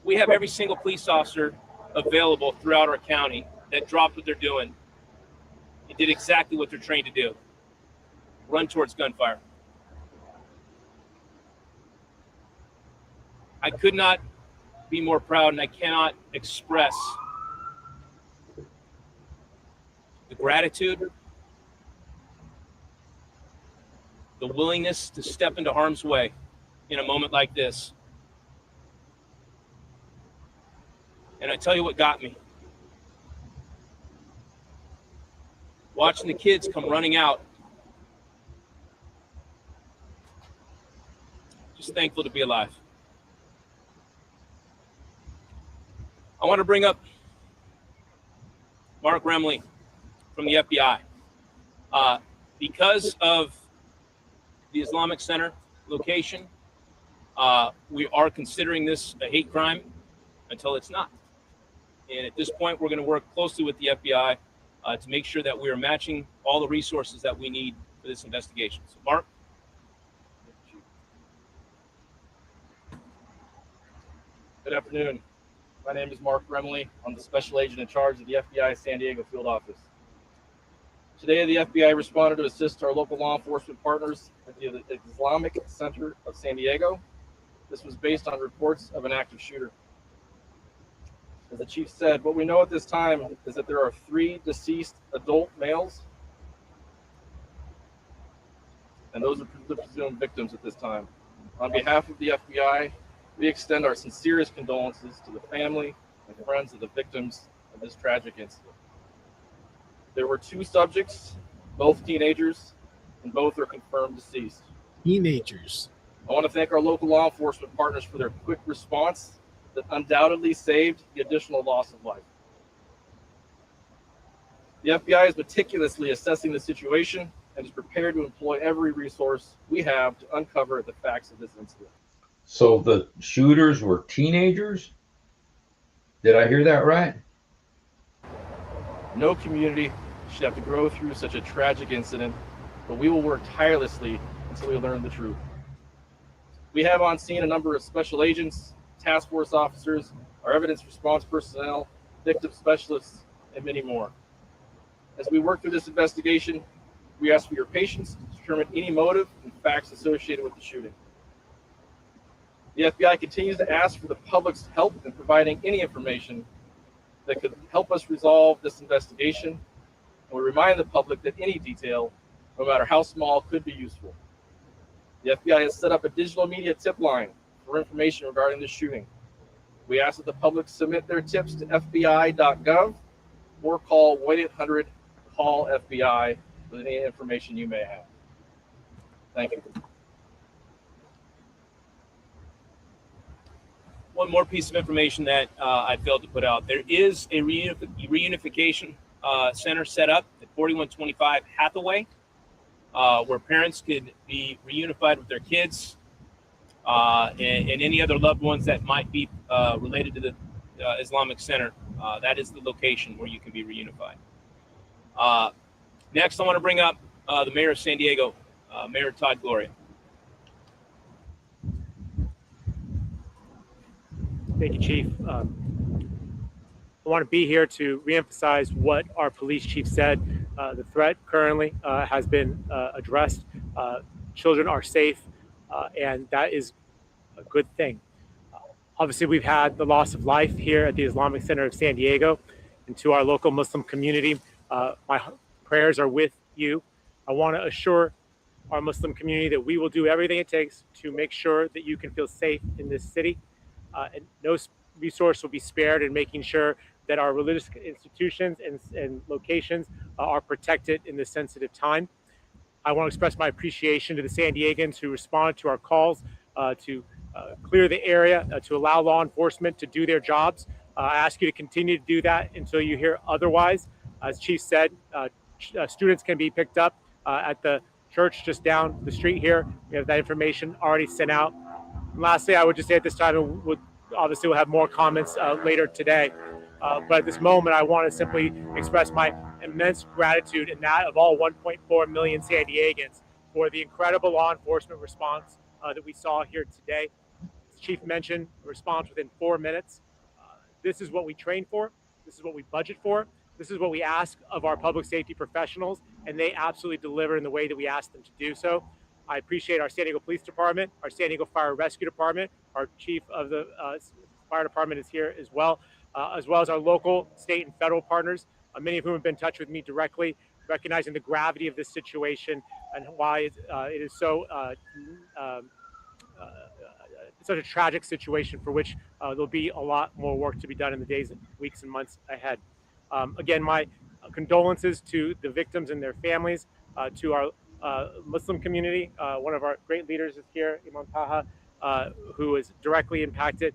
We have every single police officer available throughout our county that dropped what they're doing and did exactly what they're trained to do: run towards gunfire. I could not be more proud, and I cannot express the gratitude, the willingness to step into harm's way in a moment like this. And I tell you what got me. Watching the kids come running out. Just thankful to be alive. I want to bring up Mark Remley from the FBI. Because of the Islamic Center location, we are considering this a hate crime until it's not. And at this point, we're going to work closely with the FBI to make sure that we are matching all the resources that we need for this investigation. So, Mark? Good afternoon. My name is Mark Remley. I'm the special agent in charge of the FBI San Diego field office. Today, the FBI responded to assist our local law enforcement partners at the Islamic Center of San Diego. This was based on reports of an active shooter. As the chief said, what we know at this time is that there are 3 deceased adult males, and those are the presumed victims at this time. On behalf of the FBI, we extend our sincerest condolences to the family and friends of the victims of this tragic incident. There were 2 subjects, both teenagers, and both are confirmed deceased. Teenagers. I want to thank our local law enforcement partners for their quick response that undoubtedly saved the additional loss of life. The FBI is meticulously assessing the situation and is prepared to employ every resource we have to uncover the facts of this incident. So the shooters were teenagers? Did I hear that right? No community should have to go through such a tragic incident, but we will work tirelessly until we learn the truth. We have on scene a number of special agents, task force officers, our evidence response personnel, victim specialists, and many more. As we work through this investigation, we ask for your patience to determine any motive and facts associated with the shooting. The FBI continues to ask for the public's help in providing any information that could help us resolve this investigation, and we remind the public that any detail, no matter how small, could be useful. The FBI has set up a digital media tip line for information regarding the shooting. We ask that the public submit their tips to FBI.gov or call 1-800-CALL-FBI with any information you may have. Thank you. One more piece of information that I failed to put out. There is a reunification center set up at 4125 Hathaway, where parents could be reunified with their kids and any other loved ones that might be related to the Islamic Center. That is the location where you can be reunified. Next, I want to bring up the mayor of San Diego, Mayor Todd Gloria. Thank you, Chief. I want to be here to reemphasize what our police chief said. The threat currently has been addressed. Children are safe, and that is a good thing. Obviously, we've had the loss of life here at the Islamic Center of San Diego, and to our local Muslim community, my prayers are with you. I want to assure our Muslim community that we will do everything it takes to make sure that you can feel safe in this city. And no resource will be spared in making sure that our religious institutions and locations are protected in this sensitive time. I want to express my appreciation to the San Diegans who responded to our calls to clear the area, to allow law enforcement to do their jobs. I ask you to continue to do that until you hear otherwise. As Chief said, students can be picked up at the church just down the street here. We have that information already sent out. And lastly, I would just say at this time, obviously we'll have more comments later today. But at this moment, I want to simply express my immense gratitude and that of all 1.4 million San Diegans for the incredible law enforcement response that we saw here today. As Chief mentioned, a response within 4 minutes. This is what we train for. This is what we budget for. This is what we ask of our public safety professionals, and they absolutely deliver in the way that we ask them to do so. I appreciate our San Diego Police Department, our San Diego Fire Rescue Department, our chief of the fire department is here as well as our local, state, and federal partners, many of whom have been in touch with me directly, recognizing the gravity of this situation and why it is so such a tragic situation for which there'll be a lot more work to be done in the days, weeks, and months ahead. Again, my condolences to the victims and their families, to our Muslim community. One of our great leaders is here, Imam Taha, who is directly impacted.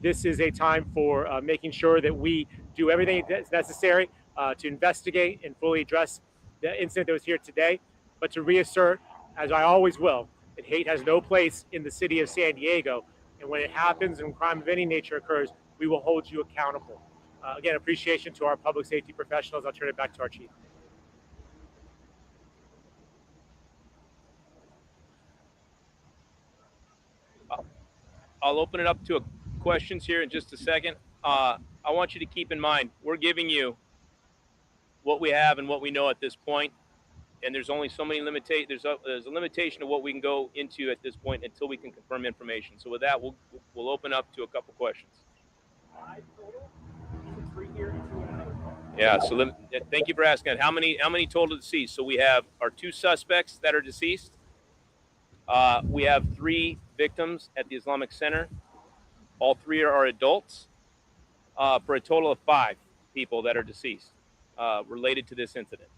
This is a time for making sure that we do everything that's necessary to investigate and fully address the incident that was here today, but to reassert, as I always will, that hate has no place in the city of San Diego. And when it happens and crime of any nature occurs, we will hold you accountable. Again, appreciation to our public safety professionals. I'll turn it back to our chief. I'll open it up to questions here in just a second. I want you to keep in mind, we're giving you what we have and what we know at this point, and there's only so many limitations. There's a limitation of what we can go into at this point until we can confirm information. So with that, we'll open up to a couple questions. Yeah. So thank you for asking. How many total deceased? So we have our 2 suspects that are deceased. We have 3 victims at the Islamic Center. All 3 are adults, for a total of 5 people that are deceased related to this incident.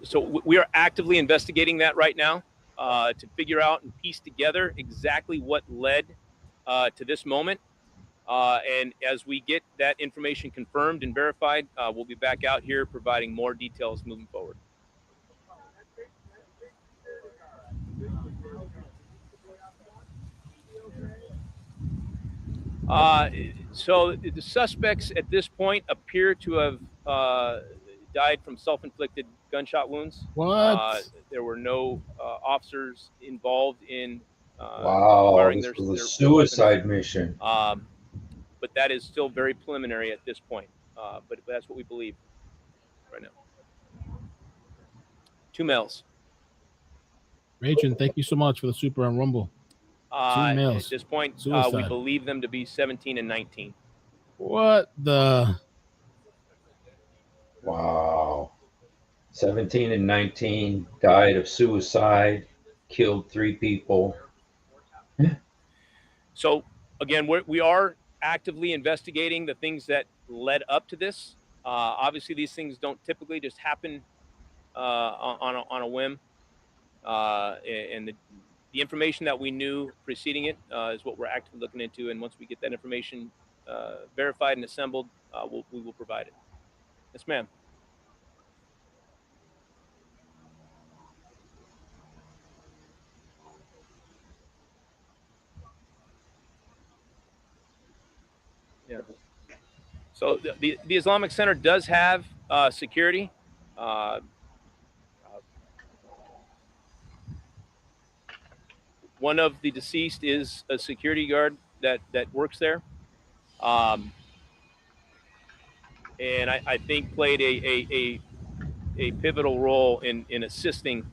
So we are actively investigating that right now to figure out and piece together exactly what led to this moment. And as we get that information confirmed and verified, we'll be back out here providing more details moving forward. So the suspects at this point appear to have died from self-inflicted gunshot wounds. What? There were no officers involved in Wow, firing this their was a suicide mission. But that is still very preliminary at this point. But that's what we believe right now. 2 males. Rachel, thank you so much for the super on Rumble. 2 males. At this point, we Suicide. believe them to be 17 and 19. What the? Wow. 17 and 19 died of suicide, killed 3 people. So again, we are actively investigating the things that led up to this. Obviously, these things don't typically just happen on a whim. And the information that we knew preceding it is what we're actively looking into. And once we get that information verified and assembled, we will provide it. Yes, ma'am. Yeah. So the Islamic Center does have security. One of the deceased is a security guard that works there, and I think played a pivotal role in assisting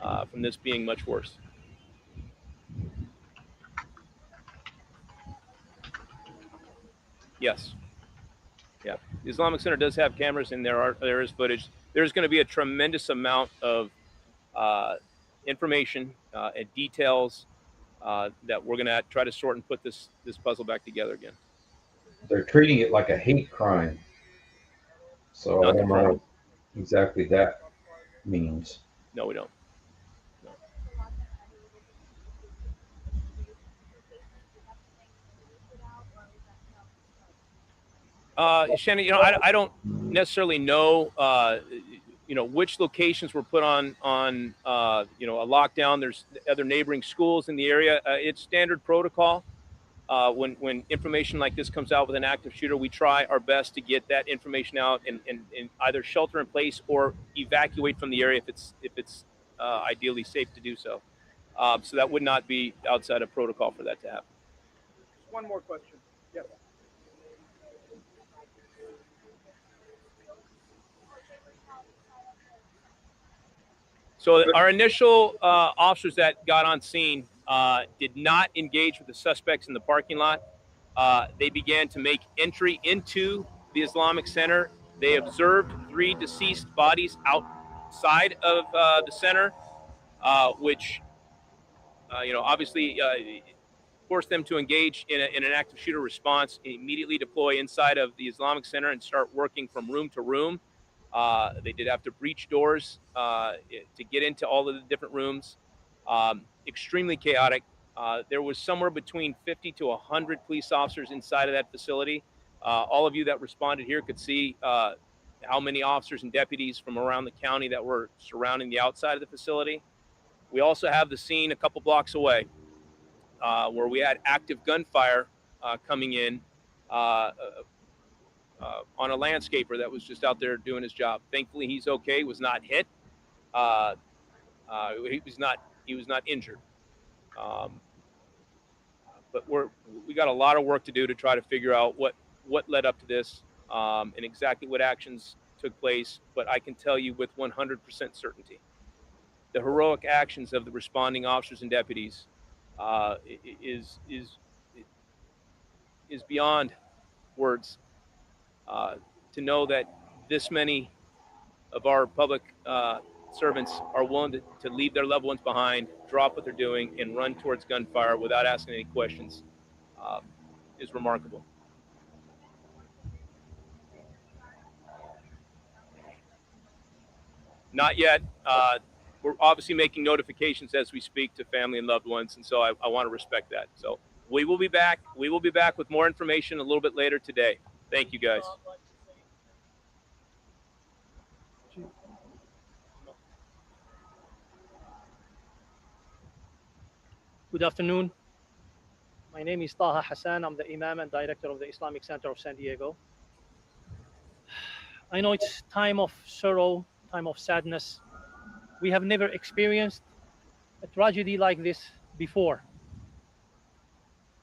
from this being much worse. Yes. Yeah. The Islamic Center does have cameras, and there is footage. There's going to be a tremendous amount of information and details that we're going to try to sort and put this puzzle back together again. They're treating it like a hate crime. So I don't know what exactly that means. No, we don't. Shannon, I don't necessarily know, which locations were put on a lockdown. There's other neighboring schools in the area. It's standard protocol. When information like this comes out with an active shooter, we try our best to get that information out and either shelter in place or evacuate from the area if it's ideally safe to do so. So that would not be outside of protocol for that to happen. Just one more question. Yes. So our initial officers that got on scene, did not engage with the suspects in the parking lot. They began to make entry into the Islamic Center. They observed 3 deceased bodies outside of the center, which, obviously forced them to engage in an active shooter response, immediately deploy inside of the Islamic Center and start working from room to room. They did have to breach doors to get into all of the different rooms. Extremely chaotic. There was somewhere between 50 to 100 police officers inside of that facility. All of you that responded here could see how many officers and deputies from around the county that were surrounding the outside of the facility. We also have the scene a couple blocks away where we had active gunfire coming in on a landscaper that was just out there doing his job. Thankfully, he's okay. Was not hit. He was not injured. But we got a lot of work to do to try to figure out what led up to this and exactly what actions took place. But I can tell you with 100% certainty, the heroic actions of the responding officers and deputies is beyond words. To know that this many of our public servants are willing to leave their loved ones behind, drop what they're doing, and run towards gunfire without asking any questions is remarkable. Not yet. We're obviously making notifications as we speak to family and loved ones, and so I want to respect that. So we will be back. We will be back with more information a little bit later today. Thank you, guys. Good afternoon. My name is Taha Hassan. I'm the Imam and Director of the Islamic Center of San Diego. I know it's time of sorrow, time of sadness. We have never experienced a tragedy like this before.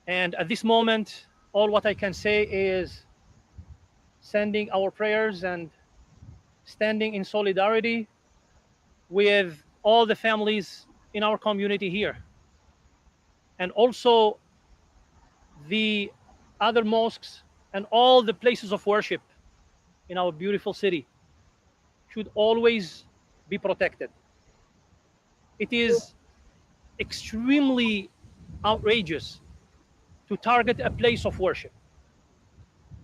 And at this moment, all what I can say is sending our prayers and standing in solidarity with all the families in our community here. And also the other mosques and all the places of worship in our beautiful city should always be protected. It is extremely outrageous to target a place of worship.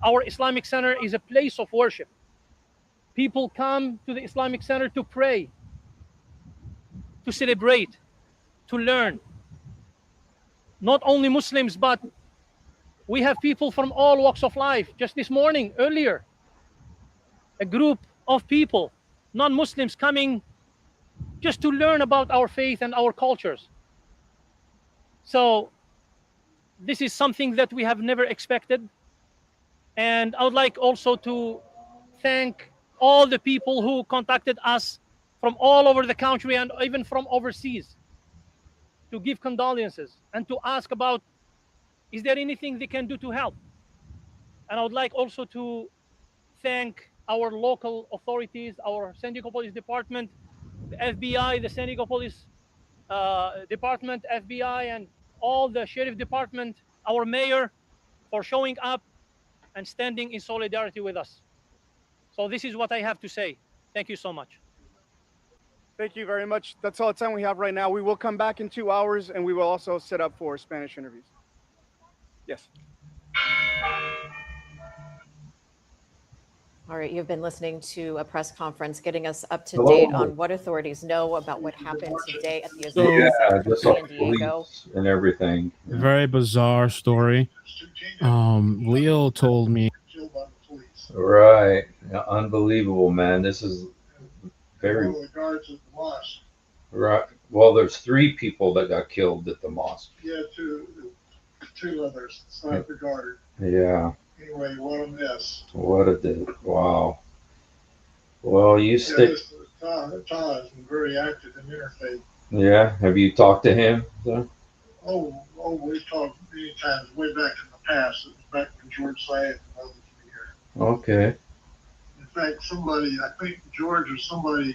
Our Islamic Center is a place of worship. People come to the Islamic Center to pray, to celebrate, to learn. Not only Muslims, but we have people from all walks of life. Just this morning, earlier, a group of people, non-Muslims, coming just to learn about our faith and our cultures. So this is something that we have never expected. And I would like also to thank all the people who contacted us from all over the country and even from overseas to give condolences and to ask about, is there anything they can do to help? And I would like also to thank our local authorities, our San Diego Police Department, the FBI, the San Diego Police Department, FBI, and all the Sheriff Department, our mayor, for showing up and standing in solidarity with us. So this is what I have to say. Thank you so much. Thank you very much. That's all the time we have right now. We will come back in 2 hours, and we will also set up for Spanish interviews. Yes. All right, you've been listening to a press conference getting us up to date on what authorities know about what happened today at the Islamic Center of San Diego. And everything. Very bizarre story. Leo told me. Right. Yeah, unbelievable, man. This is very. The guards at the mosque. Right. Well, there's 3 people that got killed at the mosque. Yeah, two others. It's not the guard. Yeah. Anyway, what a mess. What a day. Wow. Well, you stick. Todd has been very active in interfaith. Yeah. Have you talked to him? Oh, we've talked many times way back in the past. It was back when George Syed and others were here. Okay. In fact, I think George or somebody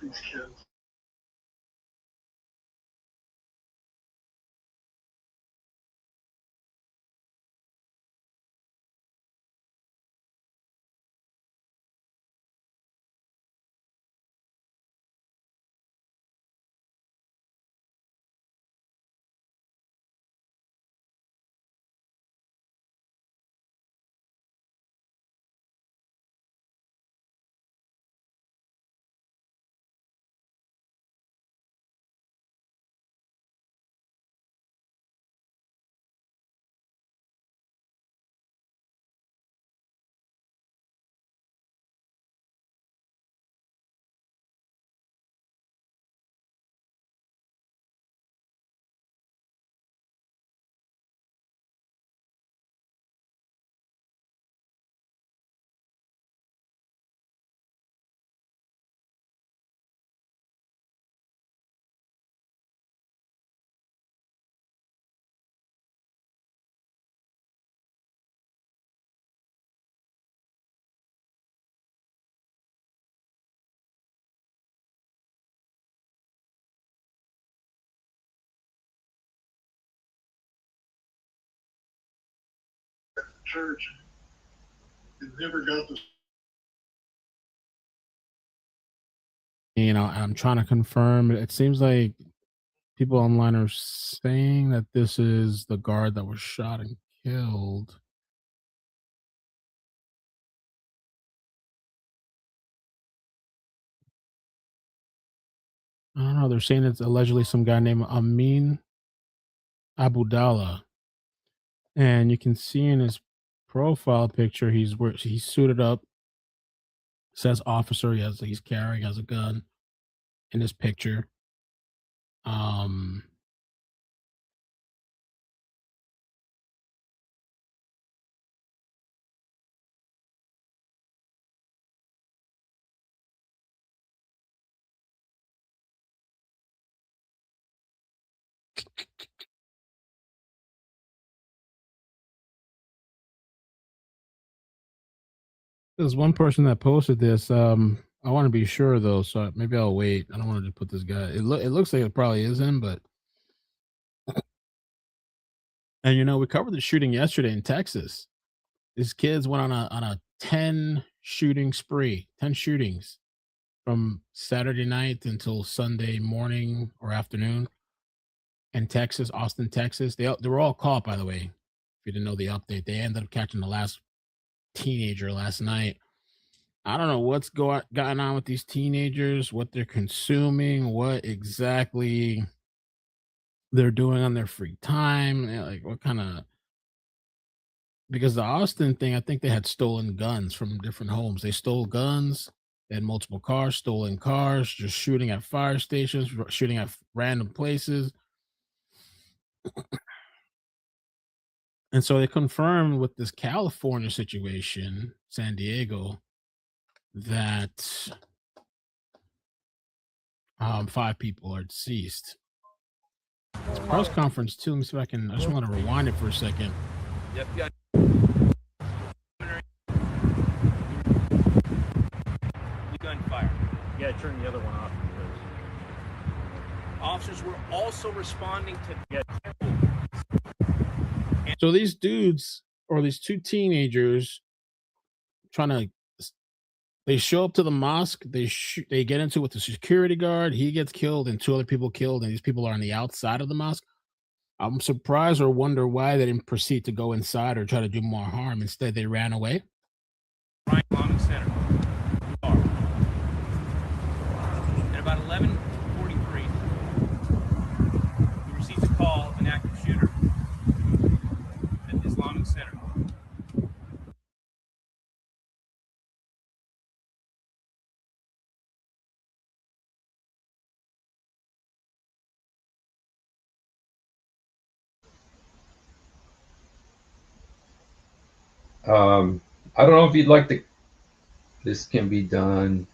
these kids. Church, it never got the. You know, I'm trying to confirm. It seems like people online are saying that this is the guard that was shot and killed. I don't know. They're saying it's allegedly some guy named Amin Abudallah, and you can see in his profile picture he's suited up. Says officer. He's carrying has a gun in his picture. Um, there's one person that posted this. I want to be sure though, so maybe I'll wait. I don't want to just put this guy. It looks like it probably is him, but and you know we covered the shooting yesterday in Texas. These kids went on a 10 shooting spree, 10 shootings from Saturday night until Sunday morning or afternoon in Texas, Austin, Texas. They were all caught, by the way. If you didn't know the update, they ended up catching the last teenager last night. I don't know what's gotten on with these teenagers, what they're consuming, what exactly they're doing on their free time, like what kind of because the Austin thing, I think they had stolen guns from different homes. They stole guns, they had multiple cars, stolen cars, just shooting at fire stations, shooting at random places. And so they confirmed with this California situation, San Diego, that 5 people are deceased. It's a press conference too. Let me see if I just want to rewind it for a second. The FBI gunfire. Yeah, turn the other one off. Officers were also responding to. So these dudes or these 2 teenagers trying to they show up to the mosque, they get into it with the security guard, he gets killed and 2 other people killed, and these people are on the outside of the mosque. I'm surprised or wonder why they didn't proceed to go inside or try to do more harm. Instead, they ran away. Right along the center. At about 11:43, we received a call of an active shooter at the Islamic Center. I don't know if you'd like to. This can be done.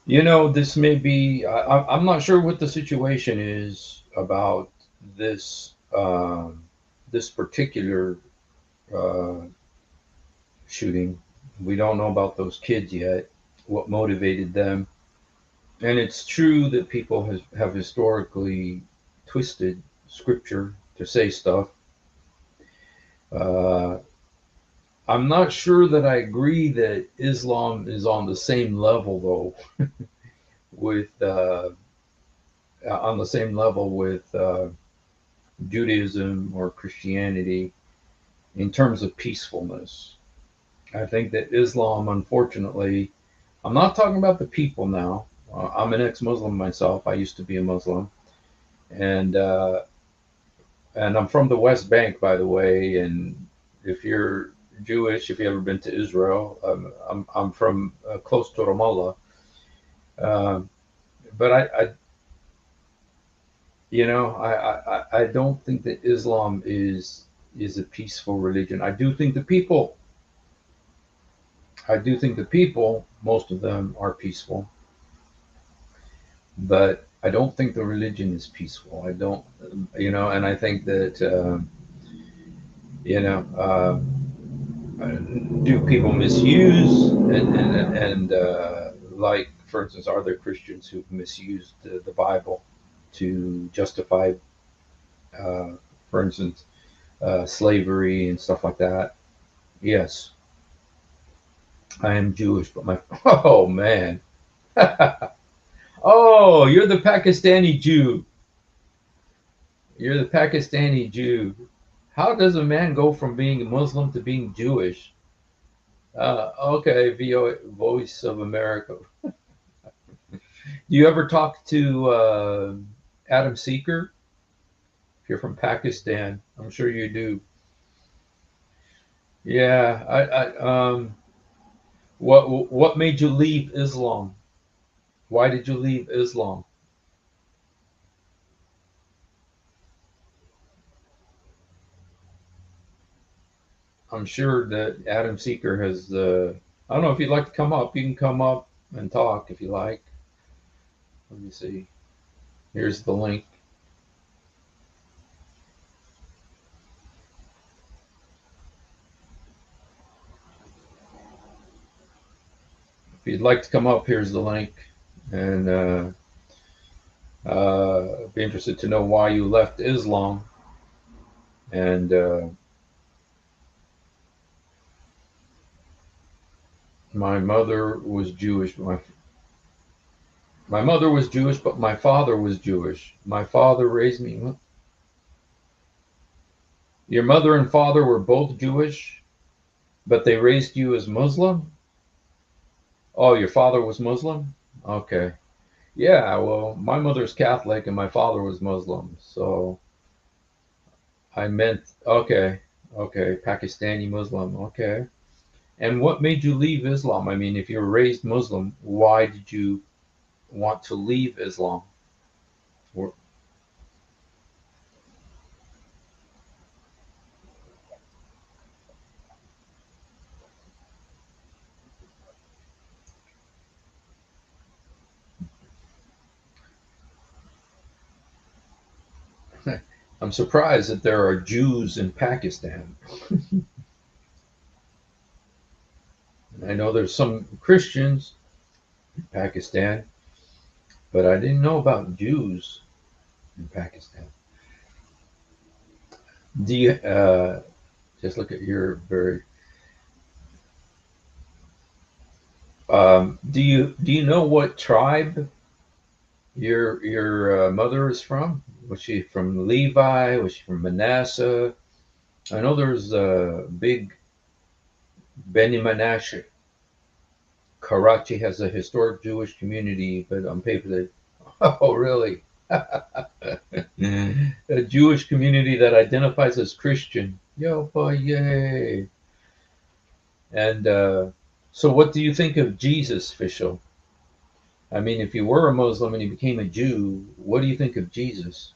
You know, this may be. I'm not sure what the situation is about this this particular uh, shooting. We don't know about those kids yet. what motivated them. And it's true that people have historically twisted scripture to say stuff. I'm not sure that I agree that Islam is on the same level, though, with on the same level with Judaism or Christianity in terms of peacefulness. I think that Islam, unfortunately, I'm not talking about the people now. I'm an ex-Muslim myself. I used to be a Muslim, and I'm from the West Bank, by the way. And if you're Jewish, if you ever been to Israel, I'm from close to Ramallah. But I don't think that Islam is a peaceful religion. I do think the people, most of them are peaceful, but I don't think the religion is peaceful. I don't, and I think that, do people misuse and like, for instance, are there Christians who've misused the Bible to justify, for instance, slavery and stuff like that? Yes. I am Jewish, but oh man. Oh, you're the Pakistani Jew. You're the Pakistani Jew. How does a man go from being a Muslim to being Jewish? Okay, Voice of America. Do you ever talk to Adam Seeker? If you're from Pakistan, I'm sure you do. Yeah, what made you leave Islam? Why did you leave Islam? I'm sure that Adam Seeker has. I don't know if you'd like to come up. You can come up and talk if you like. Let me see. Here's the link. If you'd like to come up, here's the link. And be interested to know why you left Islam. And my mother was Jewish. My mother was Jewish, but my father was Jewish. My father raised me. Your mother and father were both Jewish, but they raised you as Muslim? Oh, your father was Muslim? Okay. Yeah, well, my mother's Catholic and my father was Muslim. So I meant, okay, Pakistani Muslim. Okay. And what made you leave Islam? I mean, if you were raised Muslim, why did you want to leave Islam? I'm surprised that there are Jews in Pakistan. I know there's some Christians in Pakistan, but I didn't know about Jews in Pakistan. Do you just look at your very? Do you know what tribe your mother is from? Was she from Levi? Was she from Manasseh? I know there's a big Beni Menashe. Karachi has a historic Jewish community, but on paper they, oh really? A Jewish community that identifies as Christian. Yo, boy, yay! And so, what do you think of Jesus, Fischel? I mean, if you were a Muslim and you became a Jew, what do you think of Jesus?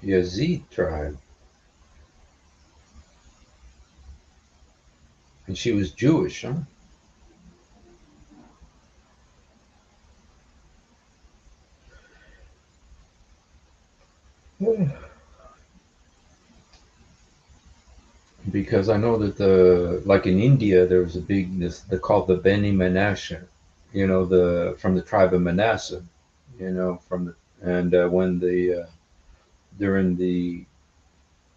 Yazid tribe. And she was Jewish, huh? Because I know that like in India, there was a big, they're called the Beni Manasseh, from the tribe of Manasseh, when during the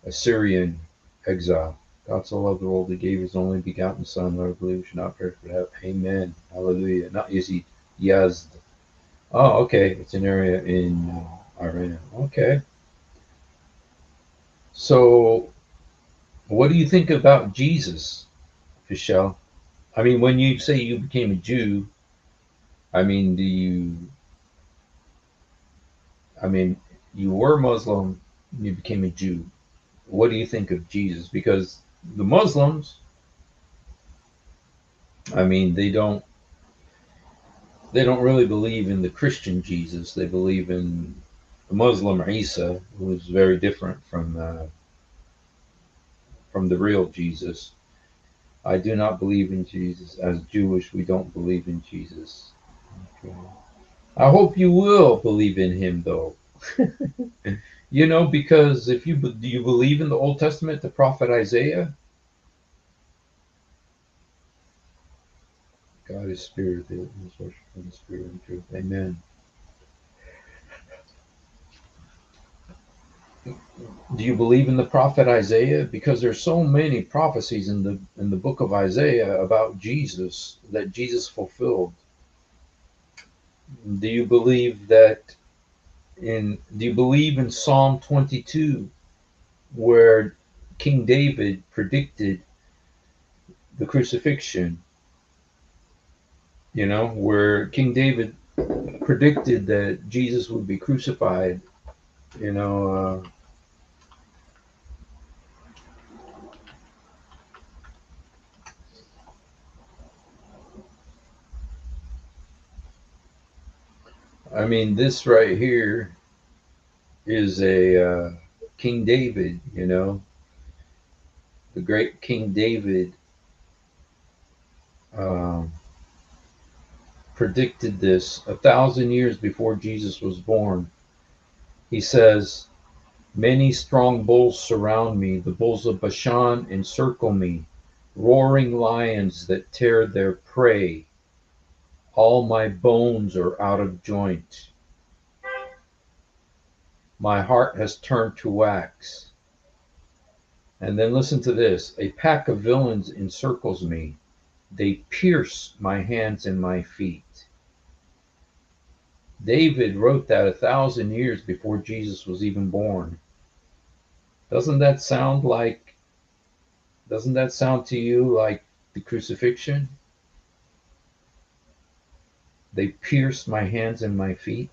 Assyrian exile, God so loved the world, he gave his only begotten Son, Lord, believe should not perish but have. Amen. Hallelujah. Not Yazid, Yazd. Oh, okay. It's an area in Iran. Okay. So, what do you think about Jesus, Michelle? I mean, when you say you became a Jew, I mean, you were Muslim, you became a Jew. What do you think of Jesus? Because the Muslims, I mean, they don't really believe in the Christian Jesus. They believe in the Muslim Isa, who is very different from the real Jesus. I do not believe in Jesus. As Jewish, we don't believe in Jesus. Okay. I hope you will believe in him, though. Because do you believe in the Old Testament, the prophet Isaiah? God is spirit, the worship of the spirit and truth. Amen. Do you believe in the prophet Isaiah? Because there's so many prophecies in the book of Isaiah about Jesus that Jesus fulfilled. Do you believe in Psalm 22, where King David predicted the crucifixion? Where King David predicted that Jesus would be crucified. I mean, this right here is a King David, the great King David um, predicted this 1,000 years before Jesus was born. He says, "Many strong bulls surround me. The bulls of Bashan encircle me, roaring lions that tear their prey. All my bones are out of joint. My heart has turned to wax." And then listen to this. "A pack of villains encircles me. They pierce my hands and my feet." David wrote that 1,000 years before Jesus was even born. Doesn't that sound to you like the crucifixion? They pierced my hands and my feet.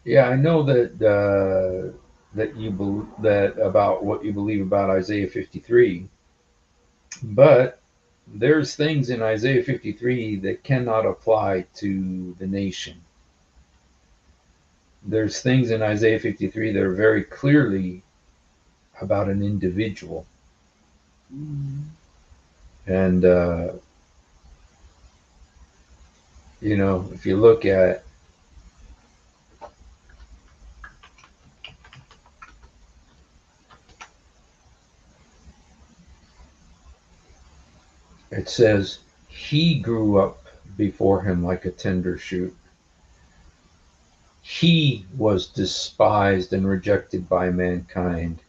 Yeah, I know that about what you believe about Isaiah 53, but there's things in Isaiah 53 that cannot apply to the nation. There's things in Isaiah 53 that are very clearly about an individual. And, if you look at it says, "He grew up before him like a tender shoot. He was despised and rejected by mankind."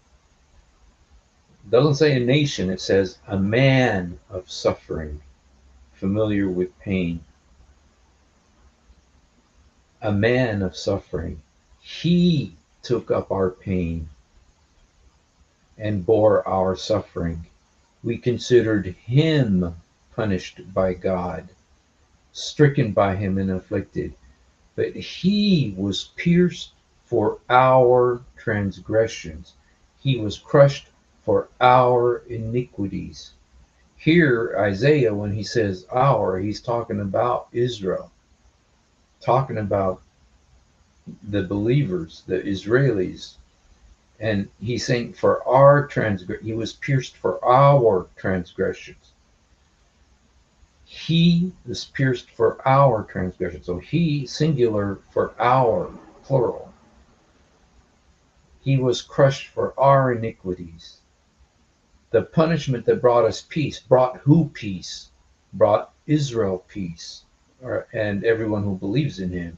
It doesn't say a nation, it says a man of suffering, familiar with pain. A man of suffering. He took up our pain and bore our suffering. We considered him punished by God, stricken by him and afflicted. But he was pierced for our transgressions. He was crushed for our iniquities. Here, Isaiah, when he says our, he's talking about Israel. talking about the believers, the Israelis, and he's saying for our transgression, he was pierced for our transgressions. He was pierced for our transgressions. So he, singular, for our, plural. He was crushed for our iniquities. The punishment that brought us peace, brought who peace? Brought Israel peace, and everyone who believes in him,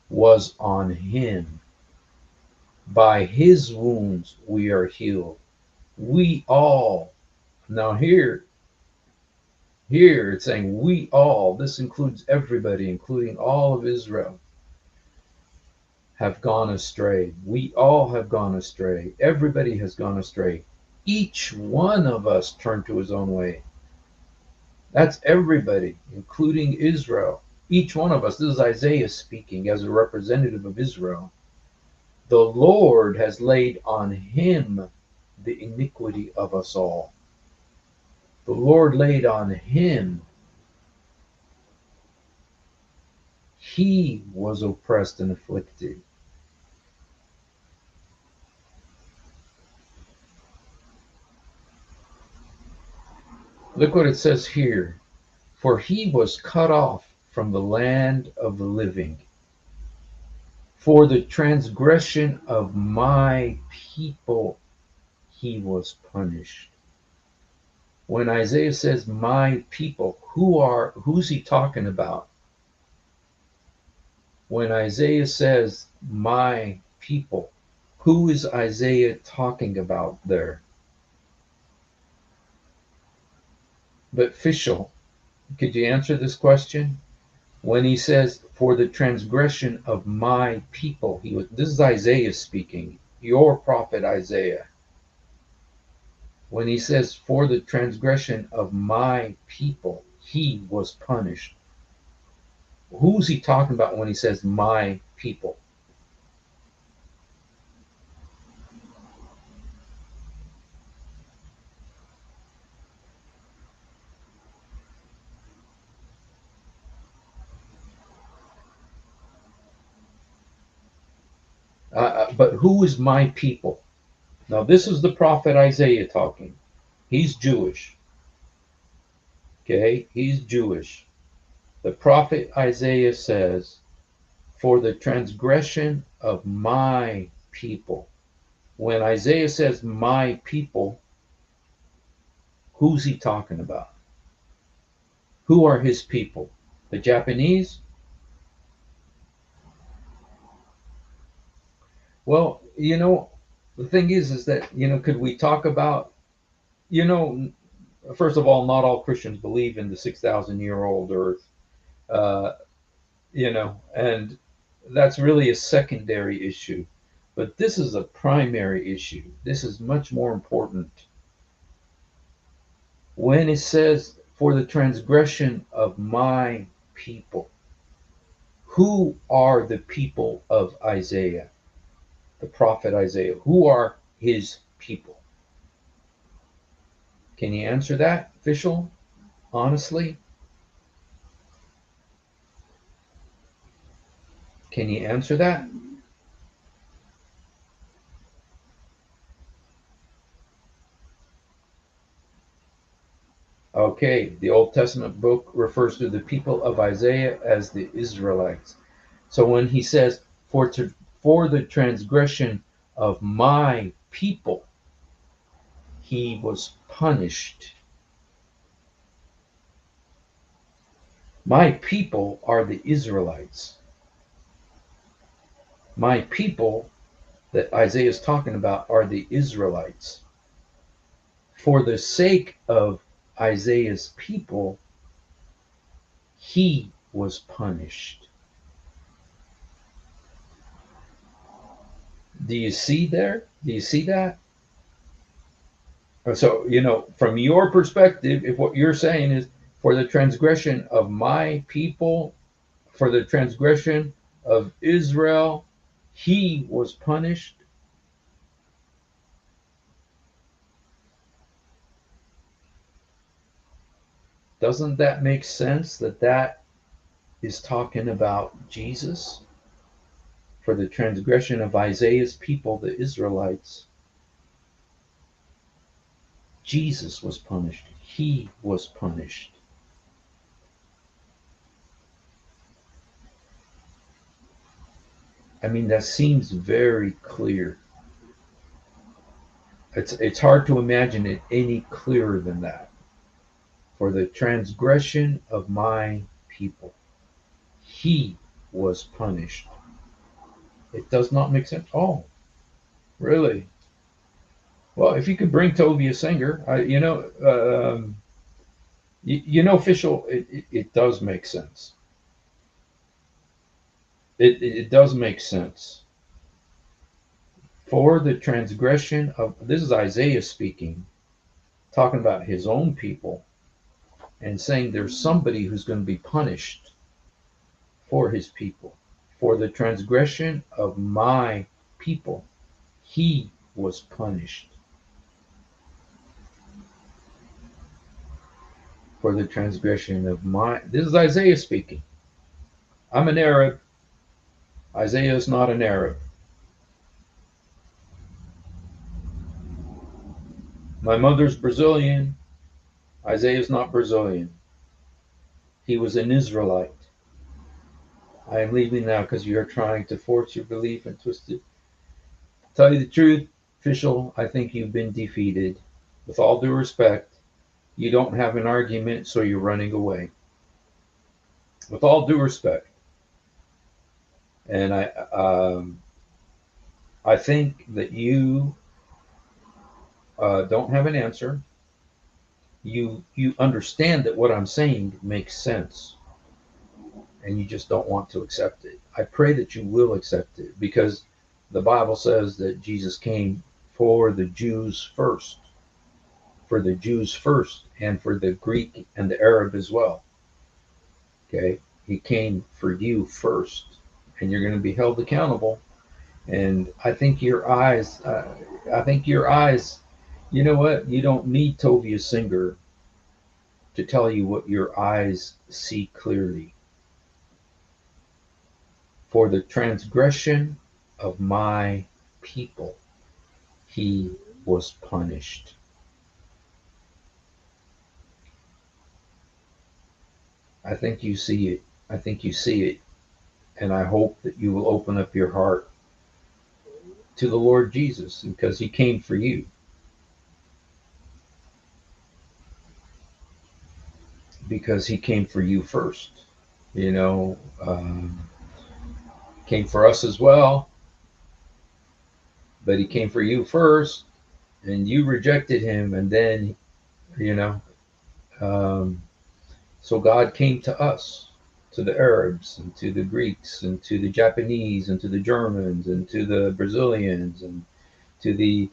was on him. By his wounds we are healed. We all. Now here it's saying we all, this includes everybody, including all of Israel, have gone astray. We all have gone astray. Everybody has gone astray. Each one of us turned to his own way. That's everybody, including Israel. Each one of us. This is Isaiah speaking as a representative of Israel. The Lord has laid on him the iniquity of us all. The Lord laid on him. He was oppressed and afflicted. Look what it says here. For he was cut off from the land of the living. For the transgression of my people he was punished. When Isaiah says my people, who's he talking about? When Isaiah says my people, who is Isaiah talking about there? But Fischel, could you answer this question? When he says, for the transgression of my people, this is Isaiah speaking, your prophet Isaiah. When he says, for the transgression of my people, he was punished. Who's he talking about when he says my people? But who is my people? Now, this is the prophet Isaiah talking. He's Jewish. Okay, he's Jewish. The prophet Isaiah says, for the transgression of my people. When Isaiah says my people, who's he talking about? Who are his people? The Japanese? Well, the thing is that, could we talk about, first of all, not all Christians believe in the 6,000-year-old earth, and that's really a secondary issue. But this is a primary issue. This is much more important. When it says, for the transgression of my people, who are the people of Isaiah, the prophet Isaiah? Who are his people? Can you answer that, Fischel? Honestly? Can you answer that? Okay, the Old Testament book refers to the people of Isaiah as the Israelites. So when he says, for the transgression of my people, he was punished. My people are the Israelites. My people that Isaiah is talking about are the Israelites. For the sake of Isaiah's people, he was punished. Do you see there? Do you see that? So, from your perspective, if what you're saying is for the transgression of my people, for the transgression of Israel, he was punished. Doesn't that make sense that is talking about Jesus. For the transgression of Isaiah's people, the Israelites, Jesus was punished. He was punished. I mean, that seems very clear. It's hard to imagine it any clearer than that. For the transgression of my people, he was punished. It does not make sense. Oh, really? Well, if you could bring Tovia Singer, official, it does make sense. It does make sense. For the transgression of, this is Isaiah speaking, talking about his own people, and saying there's somebody who's going to be punished for his people. For the transgression of my people, he was punished. For the transgression of my, this is Isaiah speaking. I'm an Arab. Isaiah is not an Arab. My mother's Brazilian. Isaiah is not Brazilian. He was an Israelite. I am leaving now because you are trying to force your belief and twist it. Tell you the truth, official, I think you've been defeated. With all due respect, you don't have an argument, so you're running away. With all due respect. And I think that you don't have an answer. You understand that what I'm saying makes sense, and you just don't want to accept it. I pray that you will accept it, because the Bible says that Jesus came for the Jews first, and for the Greek and the Arab as well. Okay, he came for you first, and you're going to be held accountable. And I think your eyes, you know what? You don't need Tovia Singer to tell you what your eyes see clearly. For the transgression of my people, he was punished. I think you see it. I think you see it. And I hope that you will open up your heart to the Lord Jesus, because he came for you. Because he came for you first. Came for us as well, but he came for you first, and you rejected him, and then, so God came to us, to the Arabs, and to the Greeks, and to the Japanese, and to the Germans, and to the Brazilians, and to the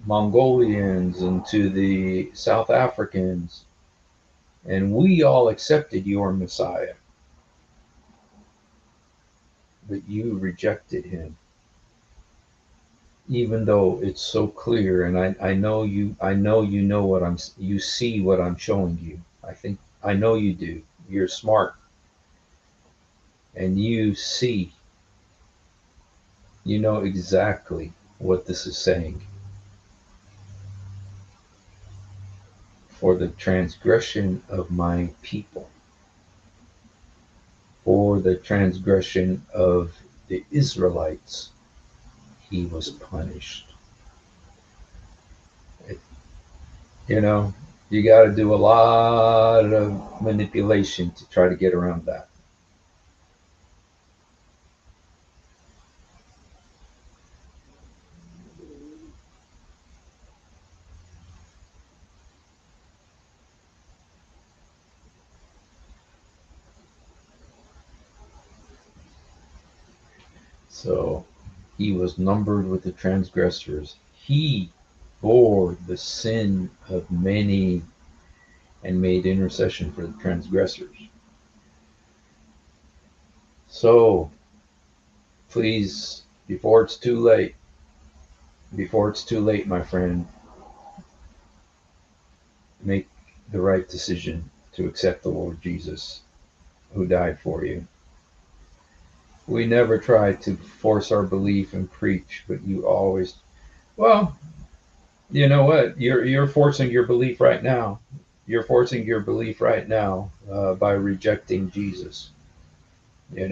Mongolians, and to the South Africans, and we all accepted your Messiah, but you rejected him. Even though it's so clear, and I know you know what you see what I'm showing you. I know you do. You're smart, and you see, you know exactly what this is saying. For the transgression of my people, for the transgression of the Israelites, he was punished. You got to do a lot of manipulation to try to get around that. So he was numbered with the transgressors. He bore the sin of many and made intercession for the transgressors. So please, before it's too late, my friend, make the right decision to accept the Lord Jesus. who died for you. We never try to force our belief and preach, but you always, well, you know what? You're forcing your belief right now. You're forcing your belief right now by rejecting Jesus. And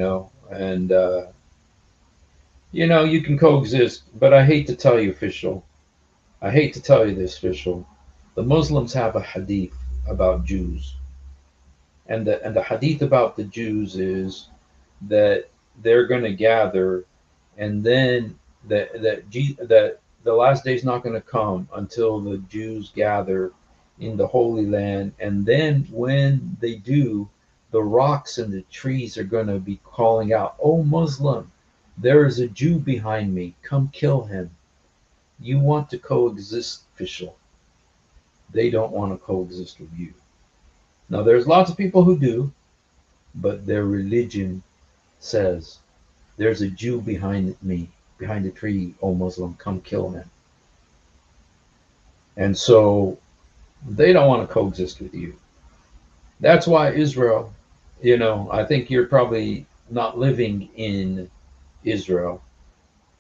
you can coexist, but I hate to tell you, official. I hate to tell you this, official. The Muslims have a hadith about Jews, and the hadith about the Jews is that they're going to gather, and then that the last day is not going to come until the Jews gather in the Holy Land, and then when they do, the rocks and the trees are going to be calling out, "Oh Muslim, there is a Jew behind me. Come kill him." You want to coexist, official. They don't want to coexist with you. Now, there's lots of people who do, but their religion says, "There's a Jew behind me, behind the tree, O Muslim, come kill him." And so they don't want to coexist with you. That's why Israel, I think you're probably not living in Israel,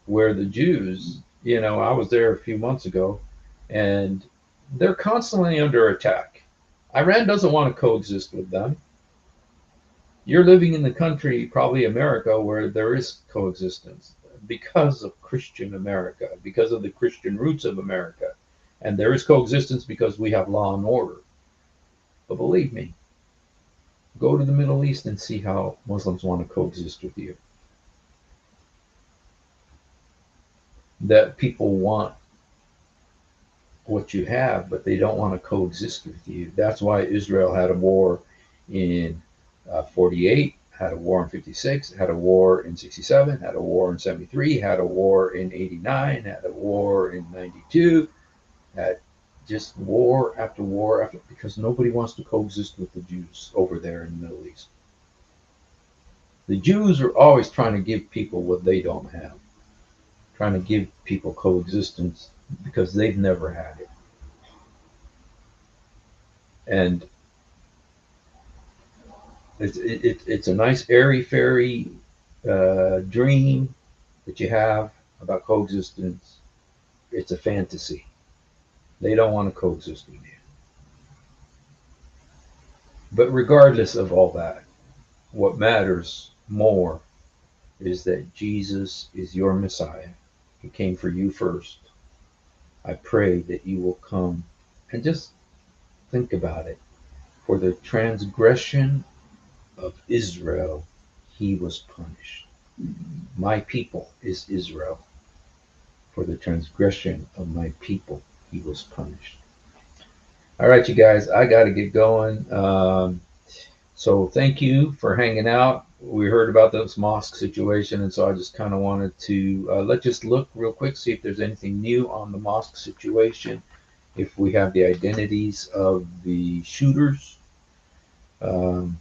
where the Jews, I was there a few months ago, and they're constantly under attack. Iran doesn't want to coexist with them. You're living in the country, probably America, where there is coexistence because of Christian America, because of the Christian roots of America. And there is coexistence because we have law and order. But believe me, go to the Middle East and see how Muslims want to coexist with you. That people want what you have, but they don't want to coexist with you. That's why Israel had a war in 48, had a war in 56, had a war in 67, had a war in 73, had a war in 89, had a war in 92, had just war after war after, because nobody wants to coexist with the Jews over there in the Middle East. The Jews are always trying to give people what they don't have, trying to give people coexistence because they've never had it. And it's a nice airy fairy dream that you have about coexistence. It's a fantasy. They don't want to coexist with you. But regardless of all that, what matters more is that Jesus is your Messiah. He came for you first. I pray that you will come and just think about it. For the transgression of Israel, he was punished. My people is Israel. For the transgression of my people, he was punished. All right, you guys, I got to get going. So thank you for hanging out. We heard about this mosque situation, and so I just kind of wanted to let's just look real quick, see if there's anything new on the mosque situation, if we have the identities of the shooters.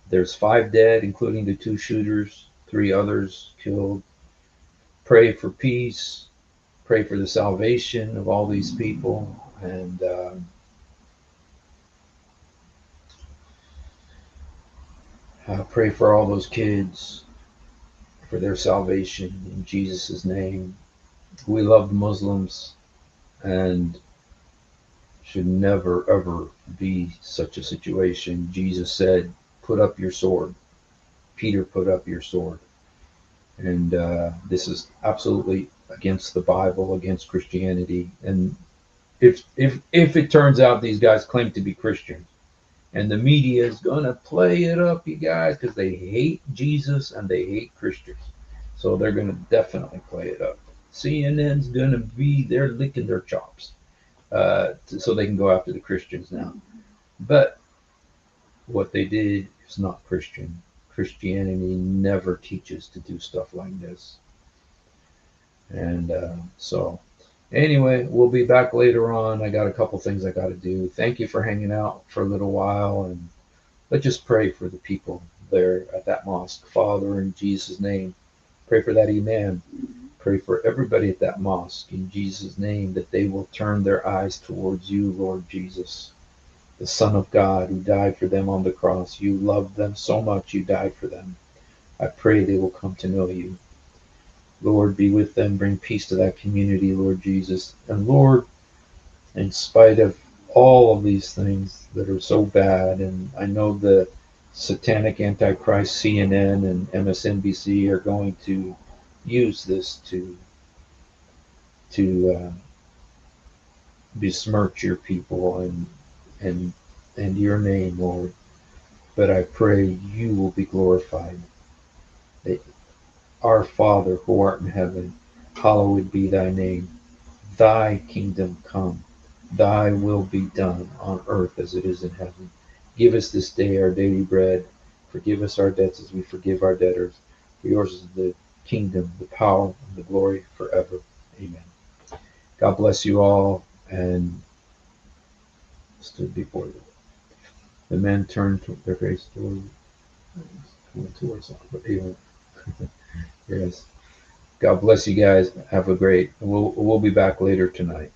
There's 5 dead, including the 2 shooters, 3 others killed. Pray for peace. Pray for the salvation of all these people. And pray for all those kids, for their salvation in Jesus' name. We love the Muslims and should never, ever be such a situation. Jesus said, put up your sword. Peter, put up your sword. And this is absolutely against the Bible, against Christianity. And if it turns out these guys claim to be Christians, and the media is going to play it up, you guys, because they hate Jesus and they hate Christians. So they're going to definitely play it up. CNN's going to be, they're licking their chops so they can go after the Christians now. But what they did is not Christian. Christianity never teaches to do stuff like this. And so anyway, we'll be back later on. I got a couple things I got to do. Thank you for hanging out for a little while, and let's just pray for the people there at that mosque. Father, in Jesus' name, pray for that imam. Pray for everybody at that mosque in Jesus' name, that they will turn their eyes towards you, Lord Jesus. the Son of God who died for them on the cross. You loved them so much, you died for them. I pray they will come to know you. Lord, be with them, bring peace to that community, Lord Jesus. And Lord, in spite of all of these things that are so bad, and I know the satanic antichrist CNN and MSNBC are going to use this to besmirch your people and your name, Lord. But I pray you will be glorified. That our Father who art in heaven, hallowed be thy name. Thy kingdom come. Thy will be done on earth as it is in heaven. Give us this day our daily bread. Forgive us our debts as we forgive our debtors. For yours is the kingdom, the power, and the glory forever. Amen. God bless you all. And stood before them. The men turned their face towards Aaron. Yes. God bless you guys. Have a great. We'll be back later tonight.